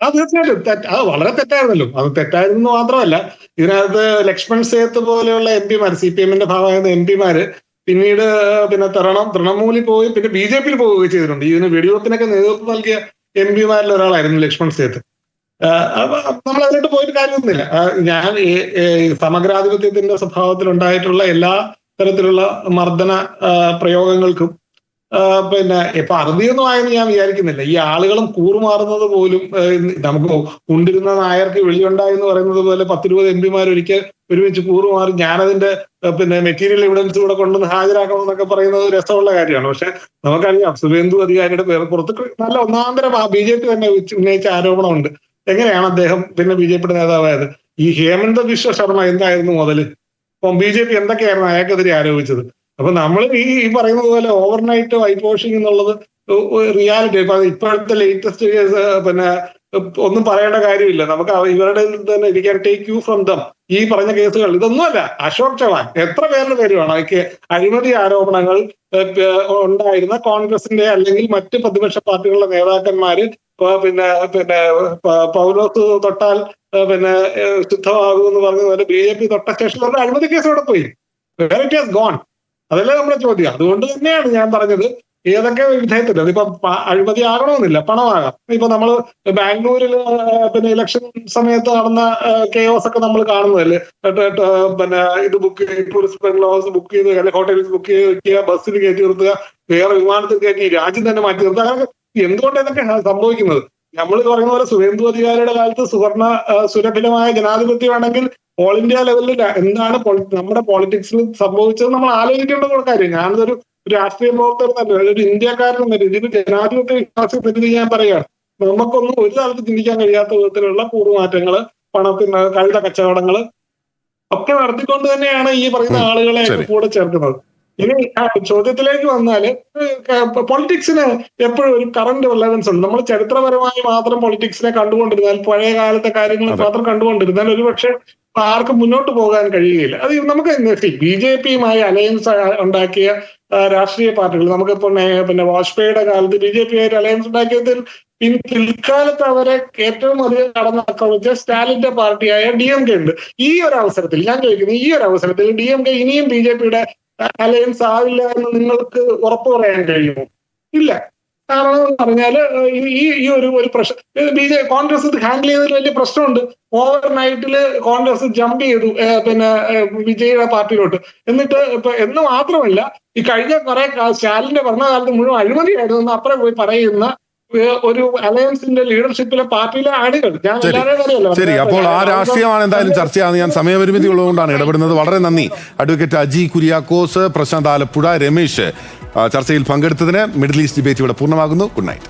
തീർച്ചയായിട്ടും അത് വളരെ തെറ്റായിരുന്നല്ലോ. അത് തെറ്റായിരുന്നു മാത്രമല്ല, ഇതിനകത്ത് ലക്ഷ്മൺ സേത്ത് പോലെയുള്ള MP-മാർ, CPM-ന്റെ ഭാഗമായിരുന്ന MP-മാര് പിന്നീട് പിന്നെ തൃണമൂലിൽ പോയി പിന്നെ BJP-യിൽ പോവുകയും ചെയ്തിട്ടുണ്ട്. ഇതിന് വെടിവെപ്പിനൊക്കെ നേതൃത്വം നൽകിയ MP-മാരിൽ ഒരാളായിരുന്നു ലക്ഷ്മൺ സേത്ത്. നമ്മൾ അതിലോട്ട് പോയിട്ട് കാര്യമൊന്നുമില്ല. ഞാൻ സമഗ്രാധിപത്യത്തിന്റെ സ്വഭാവത്തിൽ ഉണ്ടായിട്ടുള്ള എല്ലാ തരത്തിലുള്ള മർദ്ദന പ്രയോഗങ്ങൾക്കും പിന്നെ ഇപ്പൊ അറുതിയൊന്നും ആയെന്ന് ഞാൻ വിചാരിക്കുന്നില്ല. ഈ ആളുകളും കൂറുമാറുന്നത് പോലും നമുക്ക് കൊണ്ടിരുന്ന നായർക്ക് വെളിയുണ്ടായി എന്ന് പറയുന്നത് പോലെ 10-20 MP-മാർ ഒരിക്കൽ ഒരുമിച്ച് കൂറുമാറി ഞാനതിന്റെ പിന്നെ മെറ്റീരിയൽ എവിഡൻസ് കൂടെ കൊണ്ടുവന്ന് ഹാജരാക്കണം എന്നൊക്കെ പറയുന്നത് രസമുള്ള കാര്യമാണ്. പക്ഷെ നമുക്കറിയാം സുവേന്ദു അധികാരിയുടെ പുറത്ത് നല്ല ഒന്നാന്തര BJP തന്നെ ഉന്നയിച്ച ആരോപണമുണ്ട്. എങ്ങനെയാണ് അദ്ദേഹം പിന്നെ BJP-യുടെ നേതാവായത്? ഈ ഹേമന്ത ബിശ്വ ശർമ്മ എന്തായിരുന്നു മുതല്? അപ്പം BJP എന്തൊക്കെയായിരുന്നു അയാൾക്കെതിരെ ആരോപിച്ചത്? അപ്പൊ നമ്മൾ ഈ പറയുന്നത് പോലെ ഓവർനൈറ്റ് വൈറ്റ് വാഷിംഗ് എന്നുള്ളത് റിയാലിറ്റി. ഇപ്പോഴത്തെ ലേറ്റസ്റ്റ് കേസ് പിന്നെ ഒന്നും പറയേണ്ട കാര്യമില്ല. നമുക്ക് ഇവരുടെ തന്നെ ഇരിക്കാൻ ടേക്ക് യു ഫ്രം ദം. ഈ പറഞ്ഞ കേസുകൾ ഇതൊന്നുമല്ല. അശോക് ചവാൻ എത്ര പേരുടെ പേരുമാണ് അഴിമതി ആരോപണങ്ങൾ ഉണ്ടായിരുന്ന കോൺഗ്രസിന്റെ അല്ലെങ്കിൽ മറ്റ് പ്രതിപക്ഷ പാർട്ടികളുടെ നേതാക്കന്മാര് പിന്നെ പൗലോസ് തൊട്ടാൽ പിന്നെ ശുദ്ധമാകും എന്ന് പറഞ്ഞ പോലെ BJP തൊട്ട സ്റ്റേഷനിൽ അഴിമതി കേസ് അവിടെ പോയി. Where it has gone. അതല്ലേ നമ്മുടെ ചോദ്യം. അതുകൊണ്ട് തന്നെയാണ് ഞാൻ പറഞ്ഞത് ഏതൊക്കെ വിധേയത്തിൽ അതിപ്പോ അഴിമതി ആകണമെന്നില്ല, പണമാകാം. ഇപ്പൊ നമ്മൾ ബാംഗ്ലൂരിൽ പിന്നെ ഇലക്ഷൻ സമയത്ത് നടന്ന കെയോസ് ഒക്കെ നമ്മൾ കാണുന്നതല്ലേ. പിന്നെ ഇത് ബുക്ക് ടൂറിസ്റ്റ് ബംഗ്ലാവ്സ് ബുക്ക് ചെയ്ത് അല്ലെങ്കിൽ ഹോട്ടലിൽ ബുക്ക് ചെയ്ത് വെക്കുക, ബസ്സിൽ കയറ്റി നിർത്തുക, വേറെ വിമാനത്തിൽ കയറ്റി രാജ്യം തന്നെ മാറ്റി നിർത്തുക. അങ്ങനെ എന്തുകൊണ്ട് ഇതൊക്കെ സംഭവിക്കുന്നത്? നമ്മൾ പറയുന്ന പോലെ സുവേന്ദു അധികാരിയുടെ കാലത്ത് സുരഭിലമായ ജനാധിപത്യമാണെങ്കിൽ ഓൾ ഇന്ത്യ ലെവലിൽ എന്താണ് നമ്മുടെ പോളിറ്റിക്സിൽ സംഭവിച്ചത് നമ്മൾ ആലോചിക്കേണ്ട കാര്യം. ഞാനതൊരു രാഷ്ട്രീയ പ്രവർത്തകർ ഒരു ഇന്ത്യക്കാരൻ എന്ന രീതിയിൽ ജനാധിപത്യ വിശ്വാസത്തെ ഞാൻ പറയുകയാണ്. നമുക്കൊന്നും ഒരു കാലത്ത് ചിന്തിക്കാൻ കഴിയാത്ത വിധത്തിലുള്ള കൂറുമാറ്റങ്ങള്, പണത്തിന് കഴുത കച്ചവടങ്ങള് ഒക്കെ നടത്തിക്കൊണ്ട് തന്നെയാണ് ഈ പറയുന്ന ആളുകളെ കൂടെ ചേർക്കുന്നത്. ഇനി ചോദ്യത്തിലേക്ക് വന്നാല് പൊളിറ്റിക്സിന് എപ്പോഴും ഒരു കറന്റ് റിലവൻസ് ഉണ്ട്. നമ്മൾ ചരിത്രപരമായി മാത്രം പൊളിറ്റിക്സിനെ കണ്ടുകൊണ്ടിരുന്നാൽ, പഴയ കാലത്തെ കാര്യങ്ങൾ മാത്രം കണ്ടുകൊണ്ടിരുന്നാൽ ഒരുപക്ഷെ ആർക്കും മുന്നോട്ട് പോകാൻ കഴിയുകയില്ല. അത് നമുക്ക് BJP-യുമായി അലയൻസ് ഉണ്ടാക്കിയ രാഷ്ട്രീയ പാർട്ടികൾ, നമുക്കിപ്പോ പിന്നെ വാജ്പേയിയുടെ കാലത്ത് BJP-ആയിട്ട് അലയൻസ് ഉണ്ടാക്കിയതിൽ പിൽക്കാലത്ത് അവരെ ഏറ്റവും അധികം കടന്നാക്രമിച്ച സ്റ്റാലിന്റെ പാർട്ടിയായ DMK ഉണ്ട്. ഈ ഒരു അവസരത്തിൽ ഞാൻ ചോദിക്കുന്നത്, ഈ ഒരു അവസരത്തിൽ DMK ഇനിയും BJP-യുടെ അലയൻസ് ആവില്ല എന്ന് നിങ്ങൾക്ക് ഉറപ്പ് പറയാൻ കഴിയുമോ? ഇല്ല. കാരണം എന്ന് പറഞ്ഞാല് ഈ ഒരു പ്രശ്നം കോൺഗ്രസ് ഇത് ഹാൻഡിൽ ചെയ്തതിൽ വലിയ പ്രശ്നമുണ്ട്. ഓവർനൈറ്റില് കോൺഗ്രസ് ജമ്പ് ചെയ്തു പിന്നെ വിജയുടെ പാർട്ടിയിലോട്ട്. എന്നിട്ട് എന്ന് മാത്രമല്ല, ഈ കഴിഞ്ഞ കുറെ സ്റ്റാലിന്റെ ഭരണകാലത്ത് മുഴുവൻ അഴിമതിയായിരുന്നു എന്ന് അപ്പുറം പോയി പറയുന്ന ഒരു അലയൻസിന്റെ ലീഡർഷിപ്പിലെ പാർട്ടിയിലെ ആളുകൾ. ശരി, അപ്പോൾ ആ രാഷ്ട്രീയമാണ് എന്തായാലും ചർച്ചയാണ്. ഞാൻ സമയപരിമിതി ഉള്ളതുകൊണ്ടാണ് ഇടപെടുന്നത്. വളരെ നന്ദി അഡ്വക്കേറ്റ് അജി കുര്യാക്കോസ്, പ്രശാന്ത് ആലപ്പുഴ, രമേശ് ചർച്ചയിൽ പങ്കെടുത്തതിന്. മിഡിൽ ഈസ്റ്റ് ഡിബേറ്റ് ഇവിടെ പൂർണ്ണമാകുന്നു. Good night.